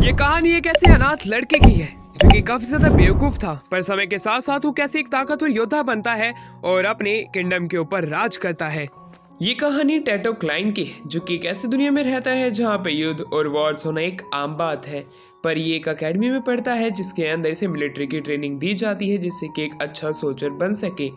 ये कहानी एक ऐसे अनाथ लड़के की है जो कि काफी ज्यादा बेवकूफ था, पर समय के साथ साथ वो कैसे एक ताकतवर योद्धा बनता है और अपने किंगडम के ऊपर राज करता है। ये कहानी टैटो क्लाइन की है जो कि एक ऐसी दुनिया में रहता है जहाँ पे युद्ध और वॉर्स होना एक आम बात है। पर ये एक अकेडमी में पढ़ता है जिसके अंदर इसे मिलिट्री की ट्रेनिंग दी जाती है जिससे कि एक अच्छा सोल्जर बन सके।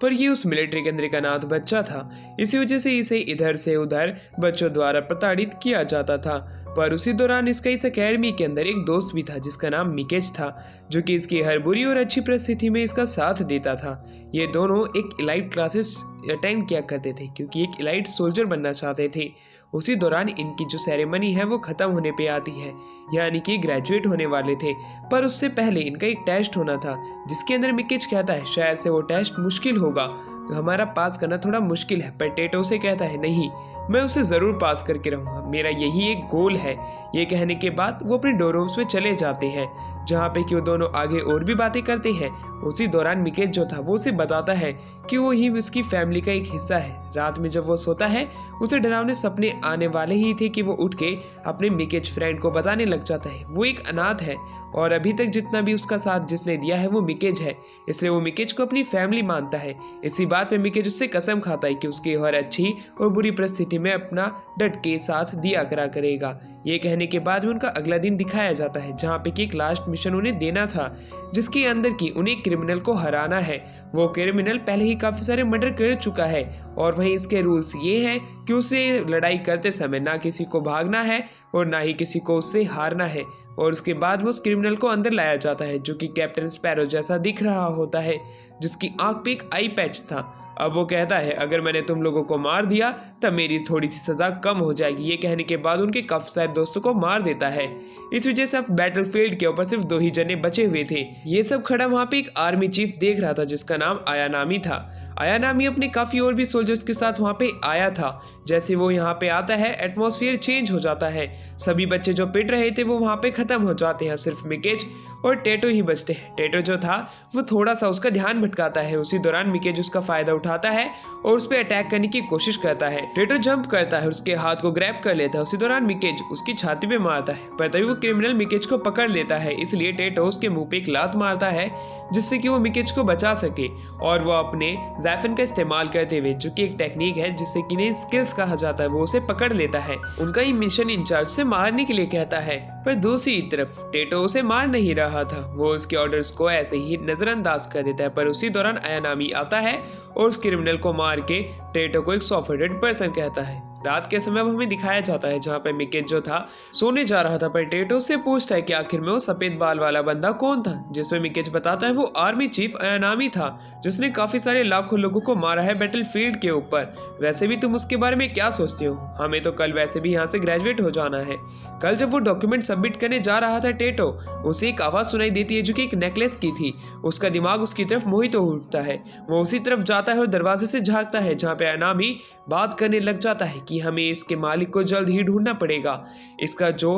पर ये उस मिलिट्री के अंदर एक अनाथ बच्चा था, इसी वजह से इसे इधर से उधर बच्चों द्वारा प्रताड़ित किया जाता था। पर उसी दौरान इसका इस अकेडमी के अंदर एक दोस्त भी था जिसका नाम मिकेज था, जो कि इसकी हर बुरी और अच्छी परिस्थिति में इसका साथ देता था। ये दोनों एक इलाइट क्लासेस अटेंड किया करते थे क्योंकि एक इलाइट सोल्जर बनना चाहते थे। उसी दौरान इनकी जो सेरेमनी है वो ख़त्म होने पे आती है, यानी कि ग्रेजुएट होने वाले थे। पर उससे पहले इनका एक टेस्ट होना था जिसके अंदर मिकेज कहता है शायद से वो टेस्ट मुश्किल होगा, हमारा पास करना थोड़ा मुश्किल है। पर टेटो से कहता है नहीं, मैं उसे ज़रूर पास करके रहूँगा, मेरा यही एक गोल है। ये कहने के बाद वो अपने डोररूम्स में चले जाते हैं जहाँ पे कि वो दोनों आगे और भी बातें करते हैं। उसी दौरान मिकेज जो था वो उसे बताता है कि वो ही उसकी फैमिली का एक हिस्सा है। रात में जब वो सोता है उसे डरावने सपने आने वाले ही थे कि वो उठ के अपने मिकेज फ्रेंड को बताने लग जाता है वो एक अनाथ है और अभी तक जितना भी उसका साथ जिसने दिया है वो मिकेज है, इसलिए वो मिकेज को अपनी फैमिली मानता है। इसी बात पे मिकेज उससे कसम खाता है कि उसकी हर अच्छी और बुरी परिस्थिति में अपना डट के साथ दिया करा करेगा। ये कहने के बाद में उनका अगला दिन दिखाया जाता है जहाँ पे कि एक लास्ट मिशन उन्हें देना था जिसके अंदर की उन्हें क्रिमिनल को हराना है। वो क्रिमिनल पहले ही काफ़ी सारे मर्डर कर चुका है और वहीं इसके रूल्स ये हैं कि उसे लड़ाई करते समय ना किसी को भागना है और ना ही किसी को उससे हारना है। और उसके बाद में उस क्रिमिनल को अंदर लाया जाता है जो कि कैप्टन स्पैरो जैसा दिख रहा होता है, जिसकी आंख पे एक आई पैच था। अब वो कहता है अगर मैंने तुम लोगों को मार दिया तब मेरी थोड़ी सी सज़ा कम हो जाएगी। ये कहने के बाद उनके काफ़ी सारे दोस्तों को मार देता है। इस वजह से अब बैटलफील्ड के ऊपर सिर्फ 2 ही जने बचे हुए थे। ये सब खड़ा वहाँ पे एक आर्मी चीफ देख रहा था जिसका नाम आयानामी था। आयानामी अपने काफ़ी और भी सोल्जर्स के साथ वहाँ पे आया था। जैसे वो यहाँ पे आता है एटमॉस्फेयर चेंज हो जाता है, सभी बच्चे जो पिट रहे थे वो वहाँ पे ख़त्म हो जाते हैं, सिर्फ मिकेज और टेटो ही बचते हैं। टेटो जो था वो थोड़ा सा उसका ध्यान भटकाता है। उसी दौरान मिकेज उसका फ़ायदा उठाता है और उस पर अटैक करने की कोशिश करता है। टेटो जंप करता है, उसके हाथ को ग्रैब कर लेता है। उसी दौरान मिकेज उसकी छाती पे मारता है, पर तभी वो क्रिमिनल मिकेज को पकड़ लेता है, इसलिए टेटो उसके मुंह पे एक लात मारता है जिससे कि वो मिकेज को बचा सके। और वो अपने जैफन का इस्तेमाल करते हुए, जो कि एक टेक्निक है जिससे कि इन्हें स्किल्स कहा जाता है, वो उसे पकड़ लेता है। उनका ही मिशन इंचार्ज से मारने के लिए कहता है, पर दूसरी तरफ टेटो उसे मार नहीं रहा था, वो उसके ऑर्डर्स को ऐसे ही नजरअंदाज कर देता है। पर उसी दौरान आयानामी आता है और उस क्रिमिनल को मार के टेटो को एक सॉफ्टवेयर पर्सन कहता है। रात के समय हमें दिखाया जाता है जहाँ पे मिकेज जो था सोने जा रहा था, पर टेटो से पूछता है कि आखिर में वो सफेद बाल वाला बंदा कौन था, जिसमें मिकेज बताता है वो आर्मी चीफ आयानामी था जिसने काफी सारे लाखों लोगों को मारा है बैटलफील्ड के ऊपर। वैसे भी तुम उसके बारे में क्या सोचते हो, हमें तो कल वैसे भी यहाँ से ग्रेजुएट हो जाना है। कल जब वो डॉक्यूमेंट सबमिट करने जा रहा था टेटो, उसे एक आवाज़ सुनाई देती है जो कि एक नेकलेस की थी। उसका दिमाग उसकी तरफ मोहित हो उठता है, वो उसी तरफ जाता है और दरवाजे से झांकता है जहाँ पे आयानामी बात करने लग जाता है कि हमें इसके मालिक को जल्द ही ढूंढना पड़ेगा। इसका जो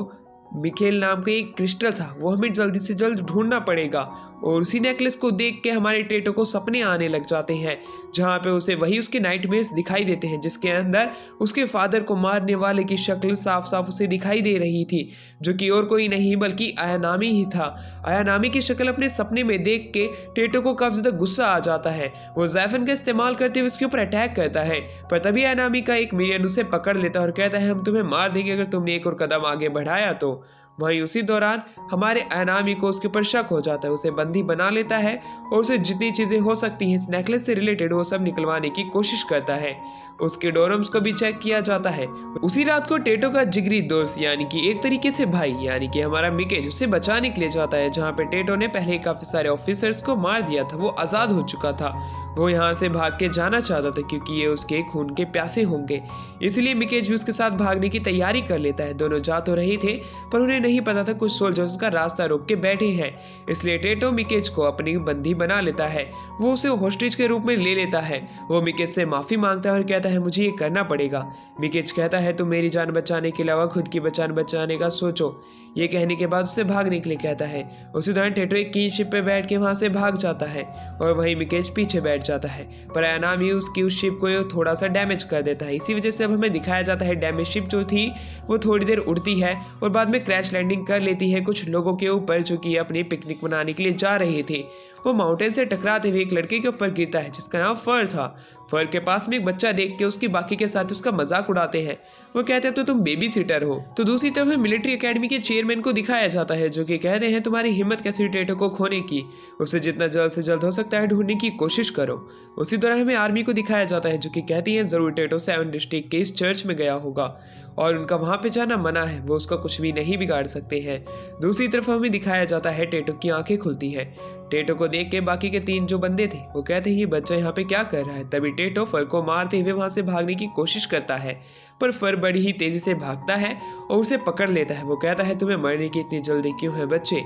मिखेल नाम का एक क्रिस्टल था वो हमें जल्दी से जल्द ढूंढना पड़ेगा। और उसी नेकलेस को देख के हमारे टेटो को सपने आने लग जाते हैं जहाँ पे उसे वही उसके नाइटमेयर्स दिखाई देते हैं जिसके अंदर उसके फादर को मारने वाले की शक्ल साफ साफ उसे दिखाई दे रही थी, जो कि और कोई नहीं बल्कि आयानामी ही था। आयानामी की शक्ल अपने सपने में देख के टेटो को काफी ज्यादा गुस्सा आ जाता है, वो जैफन का इस्तेमाल करते हुए उसके ऊपर अटैक करता है। पर तभी आयानामी का एक मिनियन उसे पकड़ लेता है और कहता है हम तुम्हें मार देंगे अगर तुमने एक और कदम आगे बढ़ाया तो। वहीं उसी दौरान हमारे आयानामी को उसके ऊपर शक हो जाता है, उसे बंदी बना लेता है और उसे जितनी चीज़ें हो सकती हैं इस नेकलेस से रिलेटेड वो सब निकलवाने की कोशिश करता है। उसके डोरम्स को भी चेक किया जाता है। उसी रात को टेटो का जिगरी दोस्त यानी कि एक तरीके से भाई यानी कि हमारा मिकेज उसे बचाने के लिए जाता है, जहाँ पे टेटो ने पहले काफ़ी सारे ऑफिसर्स को मार दिया था, वो आज़ाद हो चुका था। वो यहाँ से भाग के जाना चाहता था क्योंकि ये उसके खून के प्यासे होंगे, इसलिए मिकेज भी उसके साथ भागने की तैयारी कर लेता है। दोनों जा तो रहे थे पर उन्हें नहीं पता था कुछ सोल्जर्स का रास्ता रोक के बैठे हैं, इसलिए टेटो मिकेज को अपनी बंदी बना लेता है। वो उसे होस्टेज के रूप में ले लेता है। वो मिकेज से माफ़ी मांगता है और कहता कहता है मुझे ये करना पड़ेगा। मिकेज कहता है तुम मेरी जान बचाने के अलावा खुद की जान बचाने का सोचो। ये कहने के बाद उससे भागने के लिए कहता है। उसी दौरान टेटो एक की शिप पे बैठ के वहां से भाग जाता है और वहीं मिकेज पीछे बैठ जाता है, पर अनामी उसकी उस शिप को थोड़ा सा डैमेज कर देता है। इसी वजह से अब हमें दिखाया जाता है डैमेज शिप जो थी वो थोड़ी देर उड़ती है और बाद में क्रैश लैंडिंग कर लेती है कुछ लोगों के ऊपर जो कि अपनी पिकनिक मनाने के लिए जा रहे थे। वो माउंटेन से टकराते हुए एक लड़के के ऊपर गिरता है जिसका नाम फर था। फर के पास में एक बच्चा देख के उसकी बाकी के साथ उसका मजाक उड़ाते हैं। वो कहते हैं तो तुम बेबी सीटर हो। तो दूसरी तरफ मिलिट्री एकेडमी के चेयरमैन को दिखाया जाता है जो कि कहते हैं तुम्हारी हिम्मत कैसी टेटो को खोने की, उसे जितना जल्द से जल्द हो सकता है ढूंढने की कोशिश करो। उसी दौरान हमें आर्मी को दिखाया जाता है जो कि कहती है जरूर टेटो 7 डिस्ट्रिक्ट के इस चर्च में गया होगा और उनका वहां पे जाना मना है, वो उसका कुछ भी नहीं बिगाड़ सकते हैं। दूसरी तरफ हमें दिखाया जाता है टेटो की आंखें खुलती है। टेटो को देख के बाकी के 3 जो बंदे थे वो कहते हैं ये बच्चा यहाँ पे क्या कर रहा है। तभी टेटो फर को मारते हुए वहां से भागने की कोशिश करता है, पर फर बड़ी ही तेजी से भागता है और उसे पकड़ लेता है। वो कहता है तुम्हें मरने की इतनी जल्दी क्यों है बच्चे।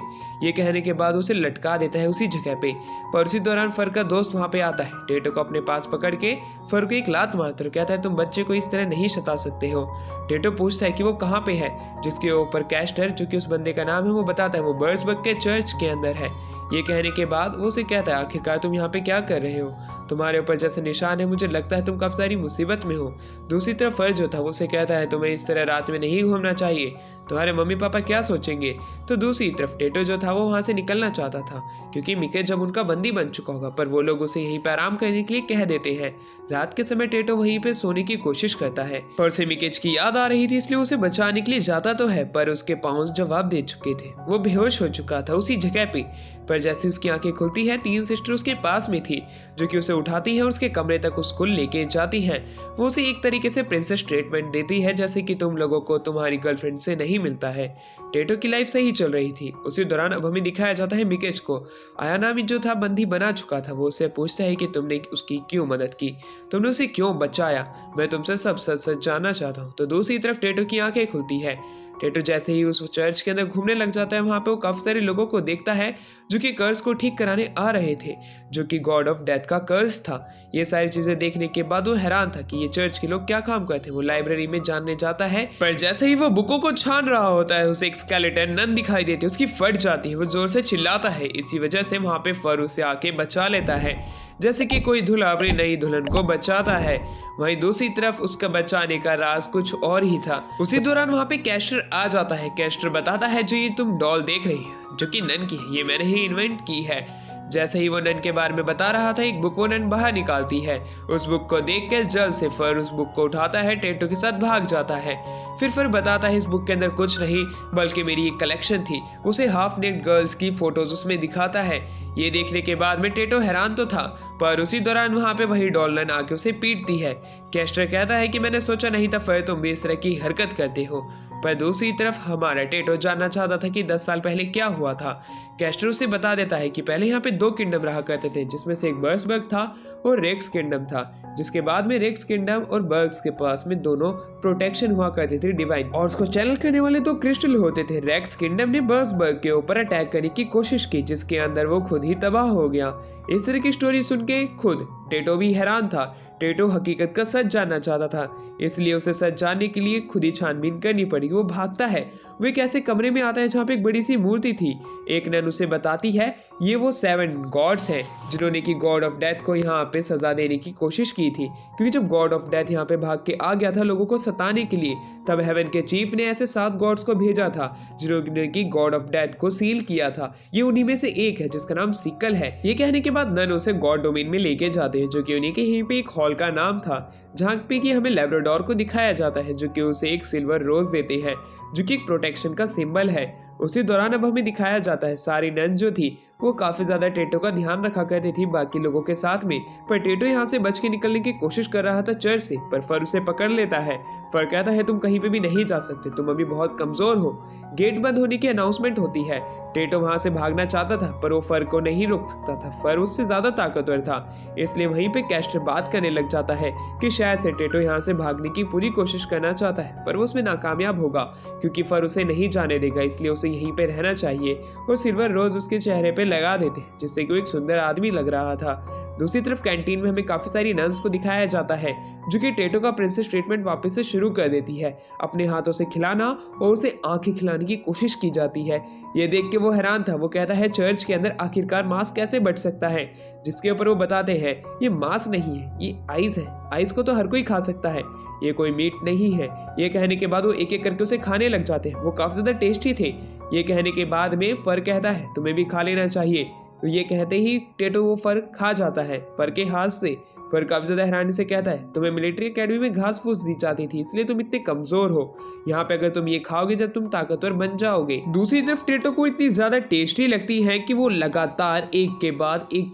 ये कहने के बाद उसे लटका देता है उसी जगह पे। पर उसी दौरान फर का दोस्त वहां पे आता है, टेटो को अपने पास पकड़ के फर को एक लात मारता है। कहता है तुम बच्चे को इस तरह नहीं सता सकते हो। टेटो पूछता है कि वो कहाँ पे है, जिसके ऊपर कैस्टर जो कि उस बंदे का नाम है वो बताता है वो बर्ड्सबर्ग के चर्च के अंदर है। ये कहने के बाद वो उसे कहता है आखिरकार तुम यहाँ पे क्या कर रहे हो, तुम्हारे ऊपर जैसे निशान है मुझे लगता है तुम काफी सारी मुसीबत में हो। दूसरी तरफ फर्ज जो था वो उसे कहता है तुम्हें इस तरह रात में नहीं घूमना चाहिए, तुम्हारे मम्मी पापा क्या सोचेंगे। तो दूसरी तरफ टेटो जो था वो वहां से निकलना चाहता था क्योंकि मिके जब उनका बंदी बन चुका होगा, पर वो लोग उसे यहीं पर आराम करने के लिए कह देते हैं। रात के समय टेटो वहीं पे सोने की कोशिश करता है पर से मिकेज की याद आ रही थी इसलिए उसे बचाने के लिए जाता तो है, पर उसके पाँव जवाब दे चुके थे। वो बेहोश हो चुका था उसी जगह पे। पर जैसे उसकी आंखें खुलती है 3 सिस्टर उसके पास में थी जो कि उसे उठाती है और उसके कमरे तक उसको लेके जाती हैं। वो उसे एक तरीके से प्रिंसेस ट्रीटमेंट देती है जैसे कि तुम लोगों को तुम्हारी गर्लफ्रेंड से नहीं मिलता है। टेटो की लाइफ सही चल रही थी। उसी दौरान अब हमें दिखाया जाता है मिकेज को। आयानामी जो था बंदी बना चुका था, वो उससे पूछता है कि तुमने उसकी क्यों मदद की, तुमने उसे क्यों बचाया, मैं तुमसे सब सच सच जानना चाहता हूँ। तो दूसरी तरफ टेटो की आंखें खुलती है। टेटो जैसे ही उस चर्च के अंदर घूमने लग जाता है वहां पे वो काफी सारे लोगों को देखता है जो कि कर्ज को ठीक कराने आ रहे थे, जो कि गॉड ऑफ डेथ का कर्ज था। ये सारी चीजें देखने के बाद वो हैरान था कि ये चर्च के लोग क्या काम करते हैं। वो लाइब्रेरी में जानने जाता है, पर जैसे ही वो बुकों को छान रहा होता है उसे एक स्केलेटन नन दिखाई देती है, उसकी फट जाती है। वो जोर से चिल्लाता है, इसी वजह से वहां पे फर उसे आके बचा लेता है जैसे कि कोई दूल्हा अपनी नई दुल्हन को बचाता है। वहीं दूसरी तरफ उसका बचाने का राज कुछ और ही था। उसी दौरान वहां पे कैस्टर आ जाता है। कैस्टर बताता है जो ये तुम डॉल देख रही हो जो कि नन की है, ये मैंने ही इन्वेंट की है। जैसे ही वो नन के बारे में बता रहा था एक बुक वो नन बाहर निकालती है। उस बुक को देख के जल्द से फर उस बुक को उठाता है, टेटो के साथ भाग जाता है। फिर फर बताता है इस बुक के अंदर कुछ नहीं बल्कि मेरी एक कलेक्शन थी। उसे हाफ नेट गर्ल्स की फोटोज उसमें दिखाता है। ये देखने के बाद में टेटो हैरान तो था, पर उसी दौरान वहां पे वही डॉलन आके उसे पीटती है। कैस्टर कहता है कि मैंने सोचा नहीं था फर तुम भी इस तरह की हरकत करते हो। पर दूसरी तरफ हमारा टेटो जानना चाहता था कि 10 साल पहले क्या हुआ था। कैस्टर उसे बता देता है कि पहले यहाँ पे 2 किंगडम रहा करते थे जिसमें से एक बर्ग्सबर्ग था और रेक्स किंगडम था, जिसके बाद में रेक्स किंगडम और बर्ग्स के पास में दोनों प्रोटेक्शन हुआ करते थे डिवाइन, और उसको चैनल करने वाले 2 क्रिस्टल होते थे। रेक्स किंगडम ने बर्ग्सबर्ग के ऊपर अटैक करने की कोशिश की जिसके अंदर वो खुद ही तबाह हो गया। इस तरह की स्टोरी सुन के खुद टेटो भी हैरान था। टेटो हकीकत का सच जानना चाहता था, इसलिए उसे सच जानने के लिए खुद ही छानबीन करनी पड़ी। वो भागता है, वो एक ऐसे कमरे में आता है जहाँ पे एक बड़ी सी मूर्ति थी। एक नन उसे बताती है ये वो 7 गॉड्स हैं जिन्होंने की गॉड ऑफ डेथ को यहाँ पे सजा देने की कोशिश की थी, क्योंकि जब गॉड ऑफ डेथ यहाँ पे भाग के आ गया था लोगों को सताने के लिए, तब हेवन के चीफ ने ऐसे 7 गॉड्स को भेजा था जिन्होंने की गॉड ऑफ डेथ को सील किया था। ये उन्हीं में से एक है जिसका नाम सिकल है। ये कहने के बाद नन उसे गॉड डोमेन में लेके जाते हैं जो कि उन्हीं के यहीं पे एक हॉल का नाम था, जहाँ पे कि हमें लैब्राडोर को दिखाया जाता है जो कि उसे एक सिल्वर रोज देते हैं जो कि एक प्रोटेक्शन का सिंबल है। उसी दौरान अब हमें दिखाया जाता है सारी नन जो थी वो काफी ज्यादा टेटो का ध्यान रखा करती थी बाकी लोगों के साथ में, पर टेटो यहाँ से बच के निकलने की कोशिश कर रहा था चर्च से, पर फर उसे पकड़ लेता है। फर कहता है तुम कहीं पे भी नहीं जा सकते, तुम अभी बहुत कमजोर हो। गेट बंद होने की अनाउंसमेंट होती है। टेटो वहां से भागना चाहता था पर वो फर को नहीं रोक सकता था, फर उससे ज्यादा ताकतवर था। इसलिए वहीं पे कैस्टर बात करने लग जाता है कि शायद से टेटो यहाँ से भागने की पूरी कोशिश करना चाहता है पर वो उसमें नाकामयाब होगा क्योंकि फर उसे नहीं जाने देगा, इसलिए उसे यहीं पे रहना चाहिए। और सिल्वर रोज उसके चेहरे पे लगा देते जिससे कि वो एक सुंदर आदमी लग रहा था। दूसरी तरफ कैंटीन में हमें काफी सारी नन्स को दिखाया जाता है जो कि टेटो का प्रिंसेस ट्रीटमेंट वापस से शुरू कर देती है। अपने हाथों से खिलाना और उसे आंखें खिलाने की कोशिश की जाती है। ये देख के वो हैरान था। वो कहता है चर्च के अंदर आखिरकार मांस कैसे बच सकता है, जिसके ऊपर वो बताते हैं ये मांस नहीं है, ये आइस है। आइस को तो हर कोई खा सकता है, ये कोई मीट नहीं है। ये कहने के बाद वो एक एक करके उसे खाने लग जाते हैं। वो काफी ज्यादा टेस्टी थे। ये कहने के बाद में फर कहता है तुम्हें भी खा लेना चाहिए। तो ये कहते ही टेटो वो फर खा जाता है, फर के हाथ से। फर काफी ज्यादा हैरानी से कहता है तुम्हें मिलिट्री एकेडमी में घास फूस दी जाती थी, इसलिए तुम इतने कमजोर हो। यहाँ पे अगर तुम ये खाओगे जब तुम ताकतवर बन जाओगे। दूसरी तरफ टेटो को इतनी ज्यादा टेस्टी लगती है कि वो लगातार एक के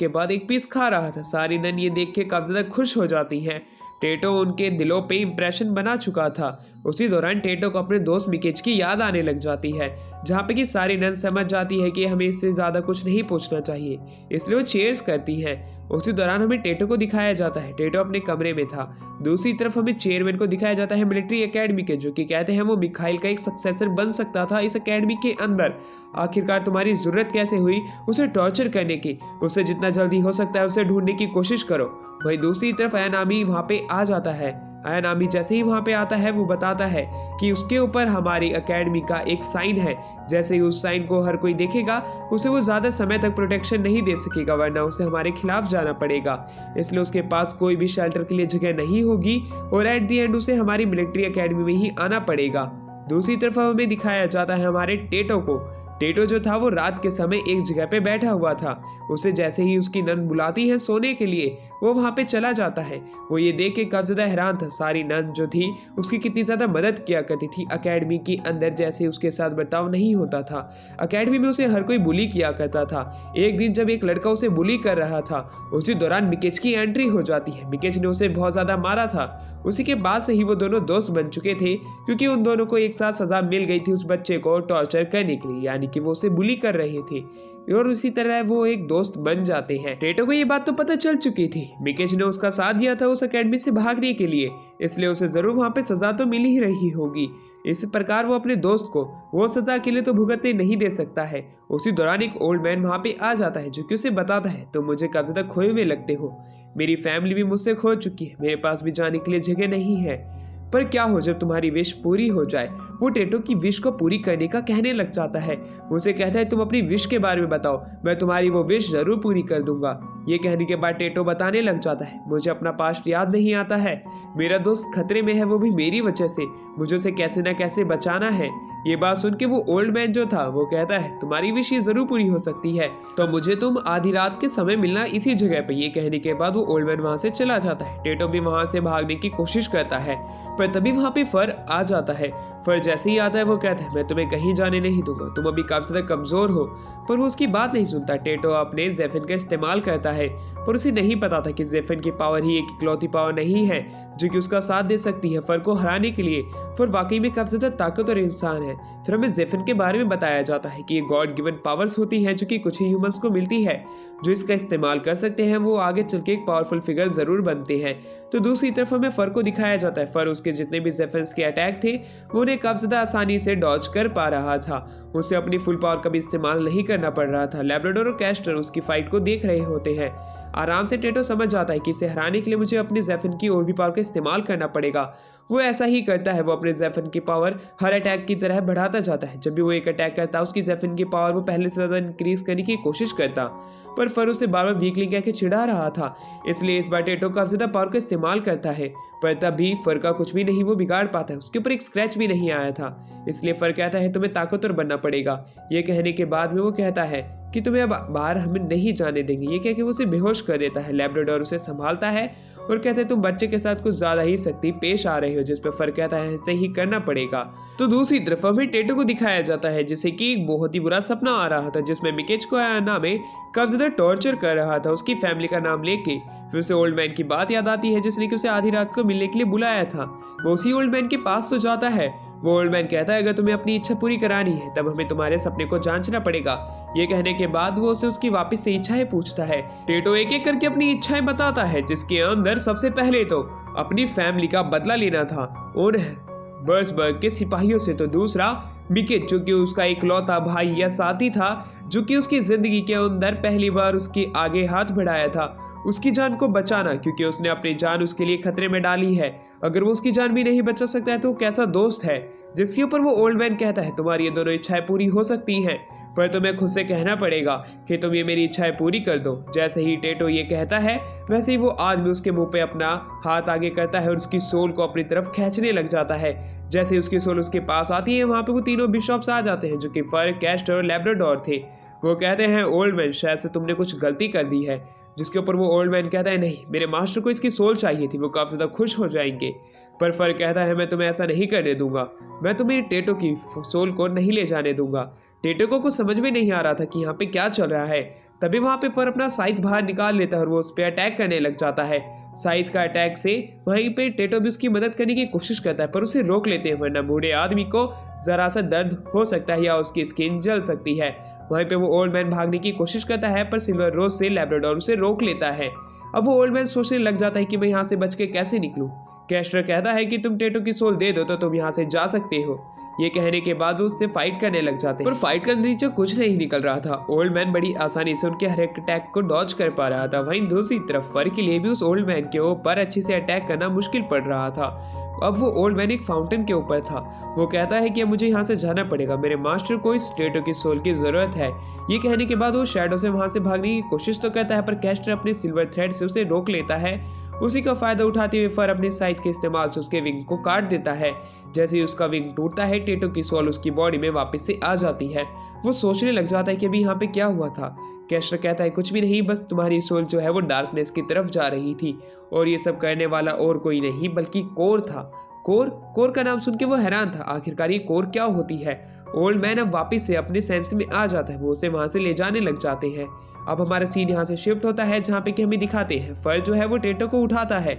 बाद एक पीस खा रहा था। सारी नन ये देख के काफी ज्यादा खुश हो जाती है। टेटो उनके दिलों पे इम्प्रेशन बना चुका था। उसी दौरान टेटो को अपने दोस्त मिकेज की याद आने लग जाती है, जहाँ पे कि सारी नन समझ जाती है कि हमें इससे ज़्यादा कुछ नहीं पूछना चाहिए, इसलिए वो चीयर्स करती है। उसी दौरान हमें टेटो को दिखाया जाता है। टेटो अपने कमरे में था। दूसरी तरफ हमें चेयरमैन को दिखाया जाता है मिलिट्री एकेडमी के, जो कि कहते हैं वो मिखाइल का एक सक्सेसर बन सकता था इस एकेडमी के अंदर। आखिरकार तुम्हारी जरूरत कैसे हुई उसे टॉर्चर करने की? उससे जितना जल्दी हो सकता है उसे ढूंढने की कोशिश करो। वहीं दूसरी तरफ अयानामी वहाँ पे आ जाता है। अयानामी जैसे ही वहाँ पे आता है वो बताता है कि उसके ऊपर हमारी एकेडमी का एक साइन है। जैसे ही उस साइन को हर कोई देखेगा उसे वो ज़्यादा समय तक प्रोटेक्शन नहीं दे सकेगा, वरना उसे हमारे खिलाफ जाना पड़ेगा। इसलिए उसके पास कोई भी शेल्टर के लिए जगह नहीं होगी और एट दी एंड उसे हमारी मिलिट्री एकेडमी में ही आना पड़ेगा। दूसरी तरफ हमें दिखाया जाता है हमारे टेटो को। टेटो जो था वो रात के समय एक जगह पे बैठा हुआ था। उसे जैसे ही उसकी नन बुलाती है सोने के लिए वो वहाँ पे चला जाता है। वो ये देख के काफी ज्यादा हैरान था। सारी नन जो थी उसकी कितनी ज्यादा मदद किया करती थी एकेडमी के अंदर, जैसे उसके साथ बर्ताव नहीं होता था। एकेडमी में उसे हर कोई बुली किया करता था। एक दिन जब एक लड़का उसे बुली कर रहा था, उसी दौरान मिकेज की एंट्री हो जाती है। मिकेज ने उसे बहुत ज्यादा मारा था। उसी के बाद से ही वो दोनों दोस्त बन चुके थे, क्योंकि उन दोनों को एक साथ सजा मिल गई थी उस बच्चे को टॉर्चर करने के लिए, यानी कि वो उसे बुली कर रहे थे और उसी तरह वो एक दोस्त बन जाते हैं। टेटो को ये बात तो पता चल चुकी थी। मिकेज ने उसका साथ दिया था उस एकेडमी से भागने के लिए, इसलिए उसे जरूर वहाँ पे सजा तो मिल ही रही होगी। इस प्रकार वो अपने दोस्त को वो सजा के लिए तो भुगतने नहीं दे सकता है। उसी दौरान एक ओल्ड मैन वहाँ पे आ जाता है, जो कि उसे बताता है तुम मुझे काफी ज्यादा खोए हुए लगते हो। मेरी फैमिली भी मुझसे खो चुकी है, मेरे पास भी जाने के लिए जगह नहीं है। पर क्या हो जब तुम्हारी विश पूरी हो जाए? वो टेटो की विश को पूरी करने का कहने लग जाता है। उसे कहता है तुम अपनी विश के बारे में बताओ, मैं तुम्हारी वो विश जरूर पूरी कर दूंगा। ये कहने के बाद टेटो बताने लग जाता है मुझे अपना पास्ट याद नहीं आता है, मेरा दोस्त खतरे में है, वो भी मेरी वजह से, मुझे उसे कैसे ना कैसे बचाना है। ये बात सुन के वो ओल्ड मैन जो था वो कहता है तुम्हारी विश ये जरूर पूरी हो सकती है, तो मुझे तुम आधी रात के समय मिलना इसी जगह पे। ये कहने के बाद वो ओल्ड मैन वहां से चला जाता है। टेटो भी वहां से भागने की कोशिश करता है, पर तभी वहां पे फर आ जाता है। फर जैसे ही आता है वो कहता है मैं तुम्हें कहीं जाने नहीं दूंगा, तुम अभी काफी ज्यादा कमजोर हो। पर वो उसकी बात नहीं सुनता। टेटो अपने जेफिन का इस्तेमाल करता है, पर उसे नहीं पता था कि जेफिन की पावर ही एक इकलौती पावर नहीं है जो कि उसका साथ दे सकती है फर को हराने के लिए। फर वाकई में काफी ज्यादा ताकतवर इंसान है। फिर हमें जेफिन के बारे में बताया जाता है कि ये गॉड गिवन पावर्स होती हैं जो कि कुछ ही ह्यूमंस को मिलती है। जो इसका इस्तेमाल कर सकते हैं वो आगे चल के एक पावरफुल फिगर जरूर बनते हैं। तो दूसरी तरफ हमें फर को दिखाया जाता है। फर उसके जितने भी जेफिन्स के अटैक थे वो उन्हें काफी ज्यादा आसानी से डॉज कर पा रहा था। उसे अपनी फुल पावर का भी इस्तेमाल नहीं करना पड़ रहा था। लैब्राडोर और कैस्टर उसकी फाइट को देख रहे होते हैं। आराम से टेटो समझ जाता है कि इसे हराने के लिए मुझे अपनी जेफिन की और भी पावर का इस्तेमाल करना पड़ेगा। वो ऐसा ही करता है। वो अपने जेफिन की पावर हर अटैक की तरह बढ़ाता जाता है। जब भी वो एक अटैक करता है उसकी जेफिन की पावर वो पहले से ज़्यादा इंक्रीज करने की कोशिश करता, पर फर उसे बार बार वीकलिंग कह के चिढ़ा रहा था। इसलिए इस बार टेटो काफी ज्यादा पावर का इस्तेमाल करता है, पर तब भी फर का कुछ भी नहीं वो बिगाड़ पाता है। उसके ऊपर एक स्क्रैच भी नहीं आया था। इसलिए फर कहता है तुम्हें ताकतवर बनना पड़ेगा। ये कहने के बाद में वो कहता है कि तुम्हें अब बाहर हमें नहीं जाने देंगे। ये कह के वो उसे बेहोश कर देता है। लैब्राडोर उसे संभालता है और कहते हैं तुम बच्चे के साथ कुछ ज्यादा ही सख्ती पेश आ रहे हो, जिस पर फर कहता है ऐसे ही करना पड़ेगा। तो दूसरी तरफ हमें टेटो को दिखाया जाता है जिसे कि एक बहुत ही बुरा सपना आ रहा था, जिसमें मिकेज को आयाना में काफी ज्यादा टॉर्चर कर रहा था उसकी फैमिली का नाम लेके। फिर उसे ओल्ड मैन की बात याद आती है जिसने कि उसे आधी रात को मिलने के लिए बुलाया था। वो उसी ओल्ड मैन के पास तो जाता है। वो ओल्ड मैन कहता है अगर तुम्हें अपनी इच्छा पूरी करानी है तब हमें तुम्हारे सपने को जांचना पड़ेगा। ये कहने के बाद वो उसे उसकी वापस से इच्छाएं पूछता है। टेटो एक एक करके अपनी इच्छाएं बताता है, जिसके अंदर सबसे पहले तो अपनी फैमिली का बदला लेना था और बर्सबर्ग के सिपाहियों से, तो दूसरा मिकेज जो कि उसका इकलौता भाई या साथी था जो कि उसकी जिंदगी के अंदर पहली बार उसके आगे हाथ बढ़ाया था, उसकी जान को बचाना, क्योंकि उसने अपनी जान उसके लिए खतरे में डाली है। अगर वो उसकी जान भी नहीं बचा सकता है तो कैसा दोस्त है। जिसके ऊपर वो ओल्ड मैन कहता है तुम्हारी ये दोनों इच्छाएं पूरी हो सकती हैं, पर तुम्हें खुद से कहना पड़ेगा कि तुम ये मेरी इच्छाएं पूरी कर दो। जैसे ही टेटो ये कहता है वैसे ही वो आदमी उसके मुंह पे अपना हाथ आगे करता है और उसकी सोल को अपनी तरफ खींचने लग जाता है। जैसे ही उसकी सोल उसके पास आती है वहाँ पे वो तीनों बिशॉप्स आ जाते हैं, जो कि फर, कैस्टर और लैब्राडोर थे। वो कहते हैं ओल्ड मैन शायद से तुमने कुछ गलती कर दी है। जिसके ऊपर वो ओल्ड मैन कहता है नहीं, मेरे मास्टर को इसकी सोल चाहिए थी, वो काफ़ी ज़्यादा खुश हो जाएंगे। पर फर कहता है मैं तुम्हें ऐसा नहीं करने दूंगा, मैं तुम्हें टेटो की सोल को नहीं ले जाने दूंगा। टेटो को कुछ समझ में नहीं आ रहा था कि यहाँ पे क्या चल रहा है। तभी वहाँ पे फर अपना साइथ बाहर निकाल लेता है और वो उस पर अटैक करने लग जाता है। साइथ का अटैक से वहीं पे टेटो भी उसकी मदद करने की कोशिश करता है, पर उसे रोक लेते हैं, वरना बूढ़े आदमी को ज़रा सा दर्द हो सकता है या उसकी स्किन जल सकती है। वहीं पे वो ओल्ड मैन भागने की कोशिश करता है, पर सिल्वर रोज से लैब्राडोर उसे रोक लेता है। अब वो ओल्ड मैन सोचने लग जाता है कि मैं यहाँ से बच के कैसे निकलूँ। कैस्टर कहता है कि तुम टेटो की सोल दे दो तो तुम यहाँ से जा सकते हो। ये कहने के बाद वो उससे फाइट करने लग जाते हैं, पर फाइट करने से कुछ नहीं निकल रहा था। ओल्ड मैन बड़ी आसानी से उनके हर एक अटैक को डॉज कर पा रहा था। वहीं दूसरी तरफ फर के लिए भी उस ओल्ड मैन के ऊपर अच्छे से अटैक करना मुश्किल पड़ रहा था। अब वो ओल्ड मैन एक फाउंटेन के ऊपर था। वो कहता है कि अब मुझे यहाँ से जाना पड़ेगा, मेरे मास्टर को इस टेटो की सोल की जरूरत है। ये कहने के बाद वो शैडो से वहां से भागने की कोशिश तो करता है, पर कैस्टर अपने सिल्वर थ्रेड से उसे रोक लेता है। उसी का फायदा उठाते हुए फर अपने साइड के इस्तेमाल से उसके विंग को काट देता है। जैसे ही उसका विंग टूटता है टेटो की सोल उसकी बॉडी में वापस से आ जाती है। वो सोचने लग जाता है कि अभी यहाँ पे क्या हुआ था। कैस्टर कहता है कुछ भी नहीं, बस तुम्हारी सोल जो है वो डार्कनेस की तरफ जा रही थी, और ये सब करने वाला और कोई नहीं बल्कि कोर था। कोर का नाम सुन के वो हैरान था, आखिरकार ये कोर क्या होती है। ओल्ड मैन अब वापस से अपने सेंस में आ जाता है, वो उसे वहां से ले जाने लग जाते हैं। अब हमारा सीन यहाँ से शिफ्ट होता है, जहाँ पे कि हमें दिखाते हैं फर जो है वो टेटो को उठाता है,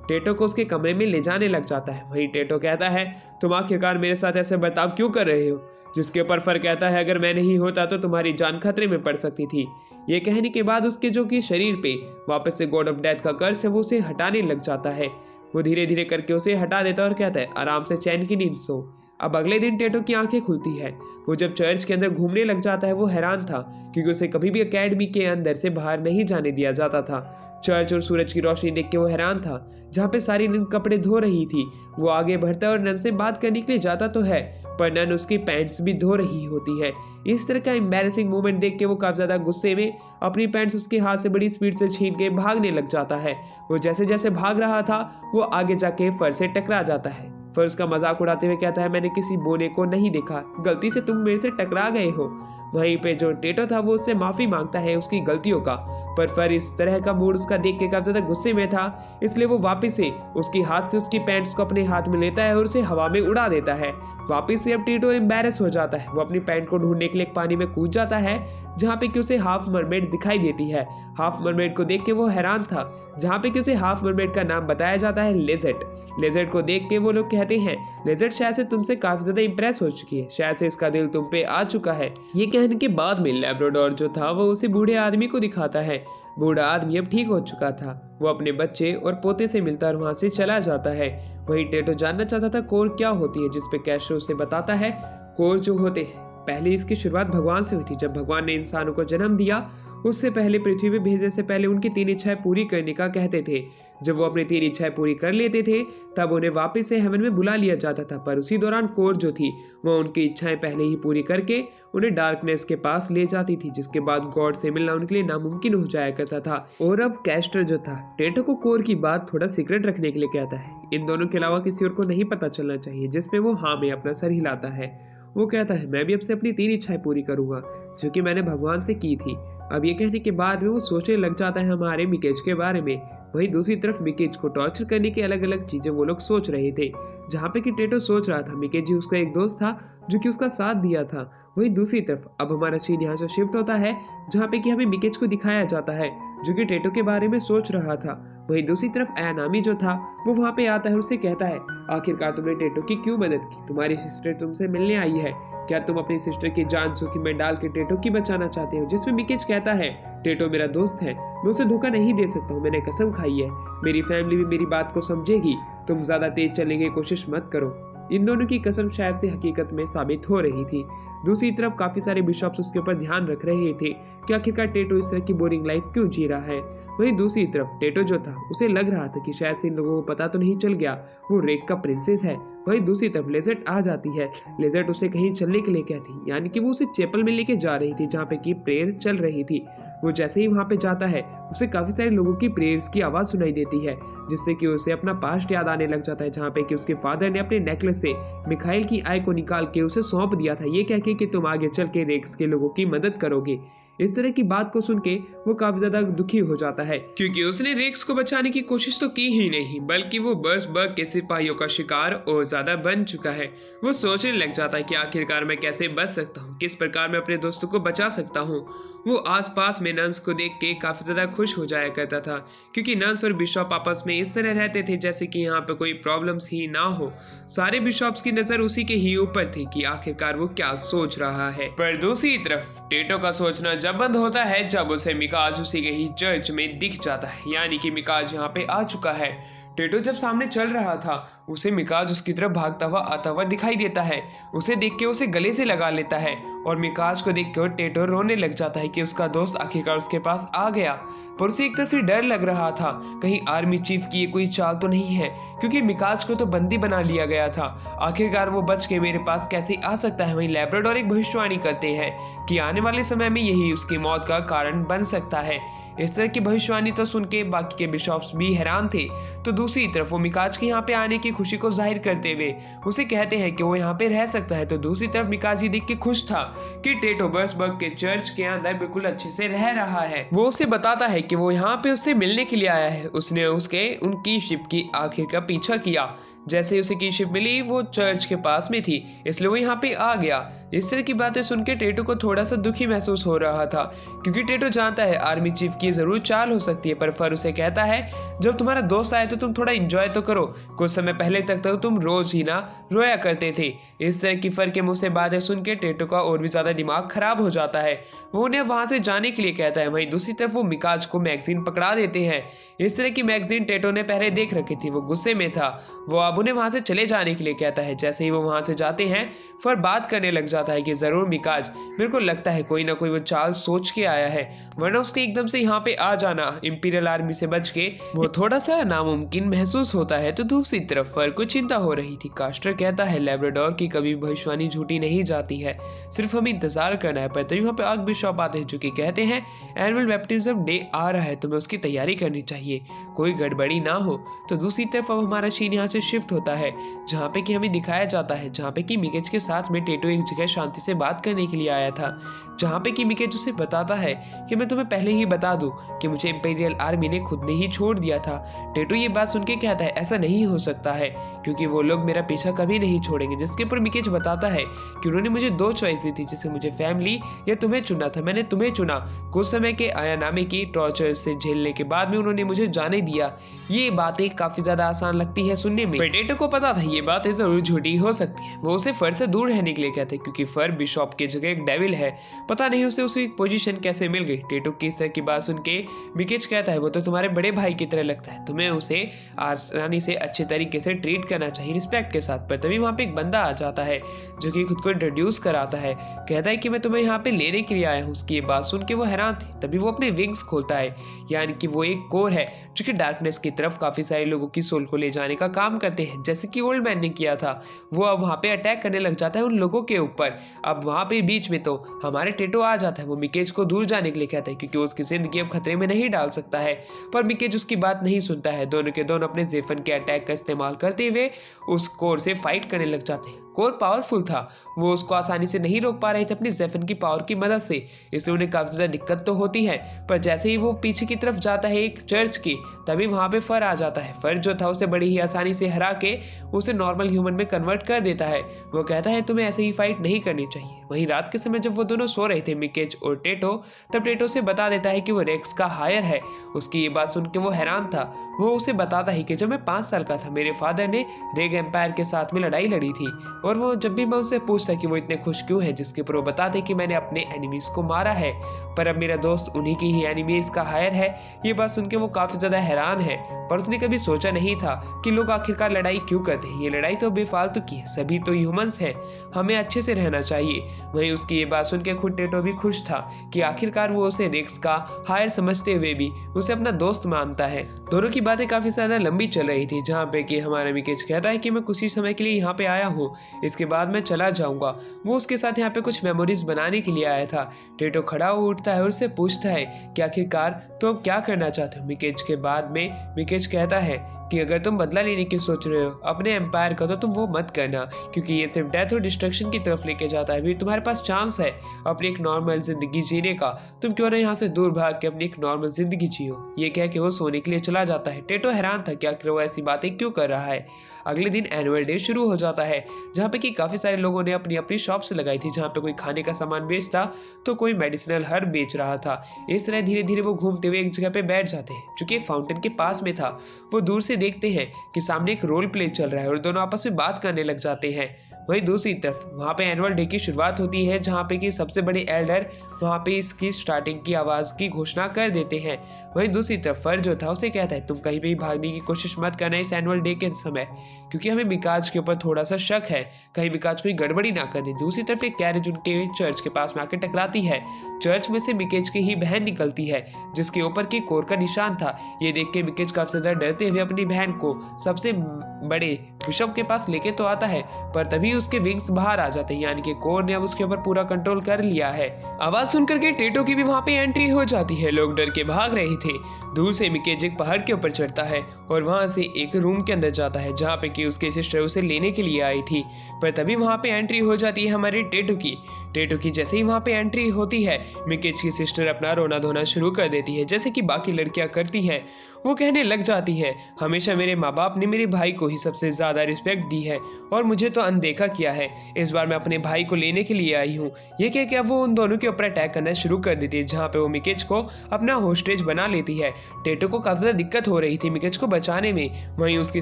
टेटो को उसके कमरे में ले जाने लग जाता है। वहीं टेटो कहता है तुम आखिरकार मेरे साथ ऐसे बर्ताव क्यों कर रहे हो। जिसके ऊपर फर कहता है अगर मैं नहीं होता तो तुम्हारी जान खतरे में पड़ सकती थी। ये कहने के बाद उसके जो कि शरीर पे वापस से गॉड ऑफ डेथ का कर्ज है वो उसे हटाने लग जाता है। वो धीरे धीरे करके उसे हटा देता है और कहता है आराम से चैन की नींद सो। अब अगले दिन टेटो की आंखें खुलती है। वो जब चर्च के अंदर घूमने लग जाता है वो हैरान था, क्योंकि उसे कभी भी एकेडमी के अंदर से बाहर नहीं जाने दिया जाता था। चर्च और सूरज की रोशनी देख के वो हैरान था। जहाँ पे सारी नन कपड़े धो रही थी, वो आगे बढ़ता है और नन से बात करने के लिए जाता तो है, पर नन उसकी पैंट्स भी धो रही होती है। इस तरह का एम्बैरेसिंग मोमेंट देख के वो काफी ज्यादा गुस्से में अपनी पैंट्स उसके हाथ से बड़ी स्पीड से छीन के भागने लग जाता है। वो जैसे जैसे भाग रहा था वो आगे जाके फर से टकरा जाता है। फर उसका मजाक उड़ाते हुए कहता है मैंने किसी बोने को नहीं देखा, गलती से तुम मेरे से टकरा गए हो। वहीं पे जो टेटो था वो उससे माफी मांगता है उसकी गलतियों का, पर फर इस तरह का मूड उसका देख के काफी ज्यादा गुस्से में था, इसलिए वो वापस से उसके हाथ से उसकी पैंट्स को अपने हाथ में लेता है और उसे हवा में उड़ा देता है। वापस से अब टेटो एम्बैरेस हो जाता है। वो अपनी पैंट को ढूंढने के लिए पानी में कूद जाता है, जहाँ पे कि उसे हाफ मरमेड दिखाई देती है। हाफ मरमेड को देख के वो हैरान था, जहाँ पे कि उसे हाफ मरमेड का नाम बताया जाता है लेजेट। लेजेट को देख के वो लोग कहते हैं लेजेट शायद से तुमसे काफी ज्यादा इंप्रेस हो चुकी है, शायद से इसका दिल तुम पे आ चुका है। ये कहने के बाद में लैब्राडोर जो था वो उसे बूढ़े आदमी को दिखाता है। बूढ़ा आदमी अब ठीक हो चुका था। वो अपने बच्चे और पोते से मिलता और वहां से चला जाता है। वही टेटो जानना चाहता था कोर क्या होती है, जिसपे कैस्ट्रो उसे बताता है कोर जो होते हैं पहले इसकी शुरुआत भगवान से हुई थी। जब भगवान ने इंसानों को जन्म दिया उससे पहले पृथ्वी पे भेजने से पहले उनकी 3 इच्छाएं पूरी करने का कहते थे। जब वो अपनी 3 इच्छाएं पूरी कर लेते थे तब उन्हें वापस से हेवन में बुला लिया जाता था, पर उसी दौरान कोर जो थी वो उनकी इच्छाएं पहले ही पूरी करके उन्हें डार्कनेस के पास ले जाती थी, जिसके बाद गॉड से मिलना उनके लिए नामुमकिन हो जाया करता था। और अब कैस्टर जो था टेटो को कोर की बात थोड़ा सीक्रेट रखने के लिए कहता है, इन दोनों के अलावा किसी और को नहीं पता चलना चाहिए, जिसमें वो हाँ में अपना सर हिलाता है। वो कहता है मैं भी अब से अपनी 3 इच्छाएं पूरी करूंगा जो कि मैंने भगवान से की थी। अब ये कहने के बाद में वो सोचने लग जाता है हमारे मिकेज के बारे में। वहीं दूसरी तरफ मिकेज को टॉर्चर करने की अलग अलग चीजें वो लोग सोच रहे थे, जहाँ पे कि टेटो सोच रहा था मिकेजी उसका एक दोस्त था जो कि उसका साथ दिया था। वहीं दूसरी तरफ अब हमारा सीन यहाँ से शिफ्ट होता है, जहाँ पे कि हमें मिकेज को दिखाया जाता है जो कि टेटो के बारे में सोच रहा था। वहीं दूसरी तरफ एनामी जो था वो वहाँ पे आता है और उसे कहता है आखिरकार तुमने टेटो की क्यों मदद की, तुम्हारी सिस्टर तुमसे मिलने आई है, क्या तुम अपनी सिस्टर की जान जोखिम में डाल के टेटो की बचाना चाहते हो। जिसमें मिकेज कहता है टेटो मेरा दोस्त है, मैं उसे धोखा नहीं दे सकता हूँ, मैंने कसम खाई है, मेरी फैमिली भी मेरी बात को समझेगी, तुम ज्यादा तेज चलने की कोशिश मत करो। इन दोनों की कसम शायद से हकीकत में साबित हो रही थी। दूसरी तरफ काफी सारे बिशॉप्स उसके ऊपर ध्यान रख रहे थे कि आखिरकार टेटो इस तरह की बोरिंग लाइफ क्यों जी रहा है। वहीं दूसरी तरफ टेटो जो था उसे लग रहा था कि शायद से इन लोगों को पता तो नहीं चल गया वो रेक का प्रिंसेस है। वहीं दूसरी तरफ लेजर्ट आ जाती है। लेजर्ट उसे कहीं चलने के लिए कहती, यानी कि वो उसे चैपल में लेके जा रही थी जहाँ पे की प्रेयर चल रही थी। वो जैसे ही वहाँ पे जाता है उसे काफी सारे लोगों की प्रेयर्स की आवाज सुनाई देती है, जिससे कि उसे अपना पास्ट याद आने लग जाता है, जहाँ पे कि उसके फादर ने अपने नेकलेस से मिखाइल की आई को निकाल के उसे सौंप दिया था, ये कह के कि तुम आगे चल के रेक्स के लोगों की मदद करोगे। इस तरह की बात को सुन के वो काफी ज्यादा दुखी हो जाता है, क्योंकि उसने रेक्स को बचाने की कोशिश तो की ही नहीं, बल्कि वो बर्ग के सिपाहियों का शिकार और ज्यादा बन चुका है। वो सोचने लग जाता है कि आखिरकार मैं कैसे बच सकता हूँ, किस प्रकार मैं अपने दोस्तों को बचा सकता हूँ। वो आसपास में नंस को देख के काफी ज्यादा खुश हो जाया करता था, क्योंकि नंस और बिशॉप आपस में इस तरह रहते थे जैसे कि यहाँ पे कोई प्रॉब्लम्स ही ना हो। सारे बिशॉप्स की नजर उसी के ही ऊपर थी कि आखिरकार वो क्या सोच रहा है। पर दूसरी तरफ टेटो का सोचना जब बंद होता है जब उसे मिकाज उसी के ही चर्च में दिख जाता है, यानी कि मिकाज यहाँ पे आ चुका है। टेटो जब सामने चल रहा था उसे मिकाज उसकी तरफ भागता हुआ आता हुआ दिखाई देता है। उसे देख के उसे गले से लगा लेता है और मिकाज को देख कर टेटो रोने लग जाता है कि उसका दोस्त आखिरकार उसके पास आ गया। पर उसे एक तरफ डर लग रहा था कहीं आर्मी चीफ की ये कोई चाल तो नहीं है, क्योंकि मिकाज को तो बंदी बना लिया गया था। आखिरकार वो बच के मेरे पास कैसे आ सकता है। वहीं लैब्राडोर एक भविष्यवाणी करते हैं कि आने वाले समय में यही उसकी मौत का कारण बन सकता है। इस तरह की भविष्यवाणी तो सुन के बाकी के बिशॉप्स भी हैरान थे। तो दूसरी तरफ वो मिकाज के यहाँ पे आने की खुशी को जाहिर करते हुए उसे कहते हैं कि वो यहाँ पे रह सकता है। तो दूसरी तरफ मिकाज ये देख के खुश था कि टेटो बर्ग के चर्च के अंदर बिल्कुल अच्छे से रह रहा है। वो उसे बताता है कि वो यहाँ पे उससे मिलने के लिए आया है। उसने उनकी शिप की आखिर का पीछा किया। जैसे ही उसे की शिप मिली वो चर्च के पास में थी, इसलिए वो यहाँ पे आ गया। इस तरह की बातें सुन के टेटो को थोड़ा सा दुखी महसूस हो रहा था, क्योंकि टेटो जानता है आर्मी चीफ की जरूर चाल हो सकती है। पर फर उसे कहता है जब तुम्हारा दोस्त आए तो तुम थोड़ा एंजॉय तो करो, कुछ समय पहले तक तो तुम रोज ही ना रोया करते थे। इस तरह की फर के मुंह से बातें सुन के टेटो का और भी ज्यादा दिमाग खराब हो जाता है। वो उन्हें वहां से जाने के लिए कहता है। वहीं दूसरी तरफ वो मिकाज को मैगजीन पकड़ा देते हैं। इस तरह की मैगजीन टेटो ने पहले देख रखी थी, वो गुस्से में था। वो अब उन्हें वहां से चले जाने के लिए कहता है। जैसे ही वो वहां से जाते हैं फर बात करने लग जाता है कि जरूर मिकाज, मेरे को लगता है कोई ना कोई वो चाल सोच के आया है, वरना उसके एकदम से यहाँ पे आ जाना इंपीरियल आर्मी से बच के वो थोड़ा सा नामुमकिन महसूस होता है। तो दूसरी तरफ फर को चिंता हो रही थी। कास्टर कहता है लैब्राडोर की कभी भविष्यवाणी झूठी नहीं जाती है, सिर्फ हमें इंतजार करना है। पर तभी वहाँ पे आर्क बिशॉप आते हैं जो कि कहते हैं एनुअल बैप्टिज्म डे आ रहा है, तुम्हें उसकी तैयारी करनी चाहिए, कोई गड़बड़ी ना हो। तो दूसरी तरफ अब हमारा सीन यहाँ से शिफ्ट होता है, जहाँ पे कि हमें दिखाया जाता है जहाँ पे कि मिकेज के साथ में टेटो एक जगह शांति से बात करने के लिए आया था, जहाँ पे कि मिकेज उसे बताता है कि मैं तुम्हें पहले ही बता दूं कि मुझे इंपीरियल आर्मी ने खुद ने ही छोड़ दिया था। टेटो ये बात सुन के कहता है ऐसा नहीं हो सकता है, क्योंकि वो लोग मेरा पीछा कभी नहीं छोड़ेंगे। जिसके ऊपर मिकेज बताता है कि उन्होंने मुझे दो चॉइस दी थी, जैसे मुझे फैमिली या तुम्हें चुनना था, मैंने तुम्हें चुना। कुछ समय के आयानामे की टॉर्चर से झेलने के बाद में उन्होंने मुझे जाने दिया। ये बातें काफी ज्यादा आसान लगती है सुनने में, पर टेटो को पता था ये बातें जरूर झूठी हो सकती है। वो उसे फर से दूर रहने के लिए कहते हैं, क्योंकि फर बिशॉप की जगह एक डेविल है, पता नहीं उसे पोजीशन कैसे मिल गई। टेटो की इस तरह की बात सुन के मिकेज कहता है वो तो तुम्हारे बड़े भाई की तरह लगता है, तुम्हें उसे आसानी से अच्छे तरीके से ट्रीट करना चाहिए, रिस्पेक्ट के साथ। पर तभी वहाँ पे एक बंदा आ जाता है जो कि खुद को इंट्रोड्यूस कराता है, कहता है कि मैं तुम्हें यहाँ पे लेने के लिए आया हूँ। उसकी ये बात सुन के वो हैरान थी। तभी वो अपने विंग्स खोलता है, यानी कि वो एक कोर है जो कि डार्कनेस की तरफ काफी सारे लोगों की सोल को ले जाने का काम करते हैं, जैसे कि ओल्ड मैन ने किया था। वो अब वहाँ पे अटैक करने लग जाता है उन लोगों के ऊपर। अब वहाँ पे बीच में तो हमारे टेटो आ जाता है। वो मिकेज को दूर जाने के लिए कहता है, क्योंकि उसकी जिंदगी अब खतरे में नहीं डाल सकता है। पर मिकेज उसकी बात नहीं सुनता है। दोनों के दोनों अपने जेफन के अटैक का इस्तेमाल करते हुए उस कोर से फाइट करने लग जाते हैं। कोर पावरफुल था, वो उसको आसानी से नहीं रोक पा रहे थे अपनी जेफन की पावर की मदद से, इसलिए उन्हें काफी ज्यादा दिक्कत तो होती है। पर जैसे ही वो पीछे की तरफ जाता है एक चर्च की, तभी वहां पे फर आ जाता है। फर जो था उसे बड़ी ही आसानी से हरा के उसे नॉर्मल ह्यूमन में कन्वर्ट कर देता है। वो कहता है तुम्हें ऐसे ही फाइट नहीं करनी चाहिए। वहीं रात के समय जब वो दोनों सो रहे थे मिकेज और टेटो, तब टेटो से बता देता है कि वो रेक्स का हायर है। उसकी ये बात सुन के वो हैरान था। वो उसे बताता है कि जब मैं 5 साल का था मेरे फादर ने रेग एम्पायर के साथ में लड़ाई लड़ी थी, और वो जब भी मैं उससे पूछता कि वो इतने खुश क्यों है, जिसके ऊपर वो बताते कि मैंने अपने एनिमीज को मारा है, पर अब मेरा दोस्त उन्हीं की ही एनिमीज का हायर है। ये बात सुन के वो काफी ज्यादा हैरान है, पर उसने कभी सोचा नहीं था कि लोग आखिरकार लड़ाई क्यों करते हैं। ये लड़ाई तो बेफालतू की है, सभी तो ह्यूमंस हैं, हमें अच्छे से रहना चाहिए। वहीं उसकी ये बात सुन के खुद टेटो भी खुश था कि आखिरकार वो उसे रिक्स का हायर समझते हुए भी उसे अपना दोस्त मानता है। दोनों की बातें काफी ज्यादा लंबी चल रही थी, जहाँ पे कि हमारा मिकेज कहता है कि मैं कुछ ही समय के लिए यहाँ पे आया हूँ, इसके बाद मैं चला जाऊंगा। वो उसके साथ यहाँ पे कुछ मेमोरीज बनाने के लिए आया था। टेटो खड़ा हो उठता है और उससे पूछता है कि आखिरकार तुम क्या करना चाहते हो। मिकेज के बाद में मिकेज कहता है कि अगर तुम बदला लेने की सोच रहे हो अपने एम्पायर का, तो तुम वो मत करना, क्योंकि ये सिर्फ डेथ और डिस्ट्रक्शन की तरफ लेके जाता है। अभी तुम्हारे पास चांस है अपनी एक नॉर्मल जिंदगी जीने का, तुम क्यों ना यहाँ से दूर भाग के अपनी एक नॉर्मल जिंदगी जियो। ये कह के वो सोने के लिए चला जाता है। टेटो हैरान था कि आखिर वो ऐसी बातें क्यों कर रहा है। अगले दिन एनुअल डे शुरू हो जाता है, जहाँ पे कि काफी सारे लोगों ने अपनी अपनी शॉप से लगाई थी, जहाँ पे कोई खाने का सामान बेचता तो कोई मेडिसिनल हर्ब बेच रहा था। इस तरह धीरे धीरे वो घूमते हुए एक जगह पे बैठ जाते हैं, जो कि एक फाउंटेन के पास में था। वो दूर से देखते हैं कि सामने एक रोल प्ले चल रहा है और दोनों आपस में बात करने लग जाते हैं। वहीं दूसरी तरफ वहाँ पे एनुअल डे की शुरुआत होती है, जहाँ पे कि सबसे बड़े एल्डर वहाँ पे इसकी स्टार्टिंग की आवाज़ की घोषणा कर देते हैं। वहीं दूसरी तरफ फर जो था उसे कहता है तुम कहीं भी भागने की कोशिश मत करना इस एनुअल डे के समय, क्योंकि हमें मिकाज के ऊपर थोड़ा सा शक है, कहीं मिकाज कोई गड़बड़ी ना कर दे। दूसरी तरफ एक कैरेज उनके चर्च के पास में आकर टकराती है। चर्च में से मिकेज की ही बहन निकलती है, जिसके ऊपर की कोर का निशान था। ये देख के मिकेज काफी ज्यादा डरते हुए अपनी बहन को सबसे बड़े बिशप के पास लेके तो आता है, पर तभी उसके विंग्स बाहर आ जाते हैं, यानी कि कोर ने अब उसके ऊपर पूरा कंट्रोल कर लिया है। आवाज सुनकर के टेटो की भी वहां पे एंट्री हो जाती है। लोग डर के भाग रहे थे। दूर से मिकेज एक पहाड़ के ऊपर चढ़ता है और वहां से एक रूम के अंदर जाता है, जहाँ पे कि उसके सिस्टर उसे लेने के लिए आई थी। पर तभी वहां पे एंट्री हो जाती है हमारे टेटो की जैसे ही वहां पे एंट्री होती है, मिकेज की सिस्टर अपना रोना धोना शुरू कर देती है, जैसे कि बाकी लड़कियां करती हैं। वो कहने लग जाती है हमेशा मेरे माँ बाप ने मेरे भाई को ही सबसे ज़्यादा रिस्पेक्ट दी है और मुझे तो अनदेखा किया है। इस बार मैं अपने भाई को लेने के लिए आई हूँ। ये कह के अब वो उन दोनों के ऊपर अटैक करना शुरू कर देती है, जहाँ पे वो मिकेज को अपना होस्टेज बना लेती है। टेटो को काफ़ी ज़्यादा दिक्कत हो रही थी मिकेज को बचाने में। वहीं उसकी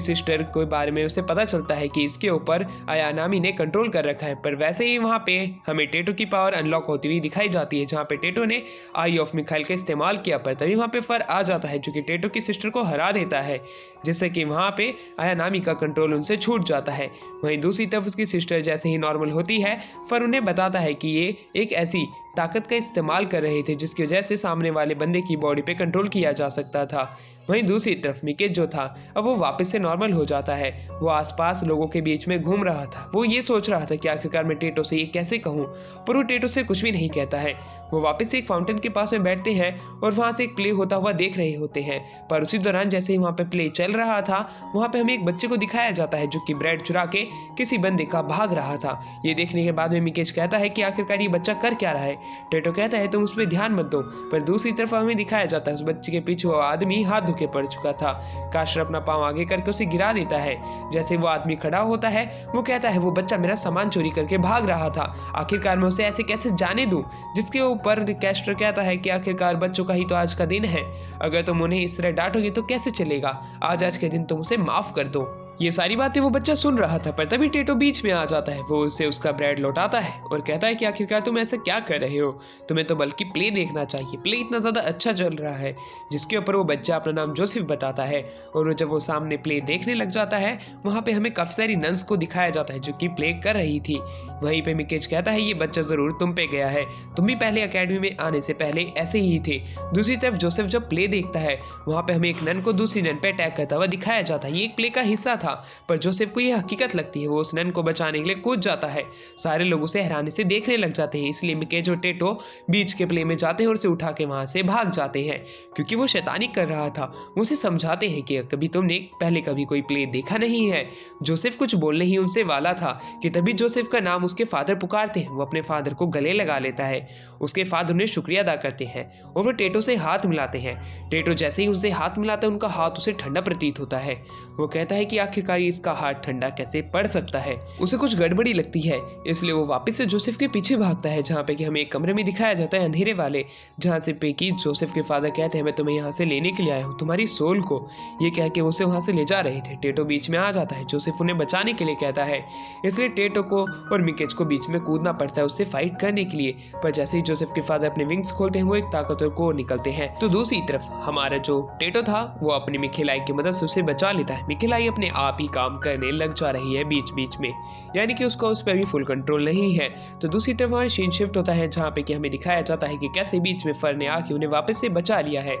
सिस्टर के बारे में उसे पता चलता है कि इसके ऊपर अयानामी ने कंट्रोल कर रखा है। पर वैसे ही वहाँ पे हमें टेटो की पावर अनलॉक होती हुई दिखाई जाती है, जहाँ पे टेटो ने आई ऑफ मिखाइल का इस्तेमाल किया। पर तभी वहाँ पे फर आ जाता है, जो कि टेटो की सिस्टर को हरा देता है, जिससे कि वहाँ पे अयानामी का कंट्रोल उनसे छूट जाता है। वहीं दूसरी तरफ उसकी सिस्टर जैसे ही नॉर्मल होती है, फर उन्हें बताता है कि ये एक ऐसी ताकत का इस्तेमाल कर रहे थे जिसकी वजह से सामने वाले बंदे की बॉडी पे कंट्रोल किया जा सकता था। वहीं दूसरी तरफ मिकेज जो था अब वो वापस से नॉर्मल हो जाता है। वो आसपास लोगों के बीच में घूम रहा था। वो ये सोच रहा था कि आखिरकार मैं टेटो से ये कैसे कहूँ, पर वो टेटो से कुछ भी नहीं कहता है। वो वापस से एक फाउंटेन के पास में बैठते हैं और वहाँ से एक प्ले होता हुआ देख रहे होते हैं। पर उसी दौरान जैसे ही वहाँ पे प्ले चल रहा था, वहाँ पे हमें एक बच्चे को दिखाया जाता है जो कि ब्रेड चुरा के किसी बंदे का भाग रहा था। ये देखने के बाद में मिकेज कहता है कि आखिरकार ये बच्चा कर क्या रहा है। टेटो कहता है तुम उस पर ध्यान मत दो। पर दूसरी तरफ हमें दिखाया जाता है उस बच्चे के पीछे वो आदमी हाथ धोके पड़ चुका था। काशर अपना पाँव आगे करके उसे गिरा देता है। जैसे वो आदमी खड़ा होता है, वो कहता है वो बच्चा मेरा सामान चोरी करके भाग रहा था, आखिरकार मैं उसे ऐसे कैसे जाने दूं। जिसके ऊपर कैस्टर कहता है कि आखिरकार बच्चों का ही तो आज का दिन है, अगर तुम उन्हें इस तरह डांटोगे तो कैसे चलेगा, आज के दिन तुम उसे माफ कर दो। ये सारी बातें वो बच्चा सुन रहा था, पर तभी टेटो बीच में आ जाता है। वो उसे उसका ब्रेड लौटाता है और कहता है कि आखिरकार तुम ऐसा क्या कर रहे हो, तुम्हें तो बल्कि प्ले देखना चाहिए, प्ले इतना ज़्यादा अच्छा चल रहा है। जिसके ऊपर वो बच्चा अपना नाम जोसेफ बताता है। और जब वो सामने प्ले देखने लग जाता है, वहाँ पे हमें काफ़ी सारी नन्स को दिखाया जाता है जो कि प्ले कर रही थी। वहीं पे मिकेज कहता है ये बच्चा ज़रूर तुम पे गया है, तुम भी पहले अकेडमी में आने से पहले ऐसे ही थे। दूसरी तरफ जोसेफ जब प्ले देखता है, वहाँ पे हमें एक नन को दूसरी नन पे अटैक करता हुआ दिखाया जाता है। ये एक प्ले का हिस्सा था, पर जोसेफ को यह हकीकत लगती है। वो उस नन को बचाने के लिए कूद जाता है। सारे लोग उसे हैरानी से देखने लग जाते हैं, इसलिए मिकेज और टेटो बीच के प्ले में जाते हैं और उसे उठा के वहां से भाग जाते हैं, क्योंकि वो शैतानी कर रहा था। वो उसे समझाते हैं कि कभी तुमने पहले कभी कोई प्ले देखा नहीं है। जोसेफ कुछ बोलने ही उनसे वाला था कि तभी जोसेफ का नाम उसके फादर पुकारते हैं। वो अपने फादर को गले लगा लेता है। उसके फादर उन्हें शुक्रिया अदा करते हैं और वो टेटो से हाथ मिलाते हैं। टेटो जैसे ही उनसे हाथ मिलाता है, उनका हाथ उसे ठंडा प्रतीत होता है। वो कहता है कि आखिरकार इसका हाथ ठंडा कैसे पड़ सकता है। उसे कुछ गड़बड़ी लगती है, इसलिए वो वापस से जोसेफ के पीछे भागता है, जहाँ पे कि हमें एक कमरे में दिखाया जाता है अंधेरे वाले, जहाँ से पे कि जोसेफ के फादर कहते हैं मैं तुम्हें यहाँ से लेने के लिए आया हूँ, तुम्हारी सोल को। ये कह के उसे वहाँ से ले जा रहे थे। टेटो बीच में आ जाता है। जोसेफ उन्हें बचाने के लिए कहता है, इसलिए टेटो को और मिकेज को बीच में कूदना पड़ता है उससे फाइट करने के लिए। पर जैसे ही जोसेफ के फादर अपने विंग्स खोलते हैं, वो एक ताकतवर कोर निकलते हैं। तो दूसरी तरफ हमारा जो टेटो था वो अपनी मिखेलाई की मदद से उसे बचा लेता है। मिखेलाई अपने आप ही काम करने लग जा रही है बीच बीच में, यानी कि उसका उस पर भी फुल कंट्रोल नहीं है। तो दूसरी तरफ हमारी सीन शिफ्ट होता है जहाँ पे कि हमें दिखाया जाता है कि कैसे बीच में फर ने आके उन्हें वापस से बचा लिया है।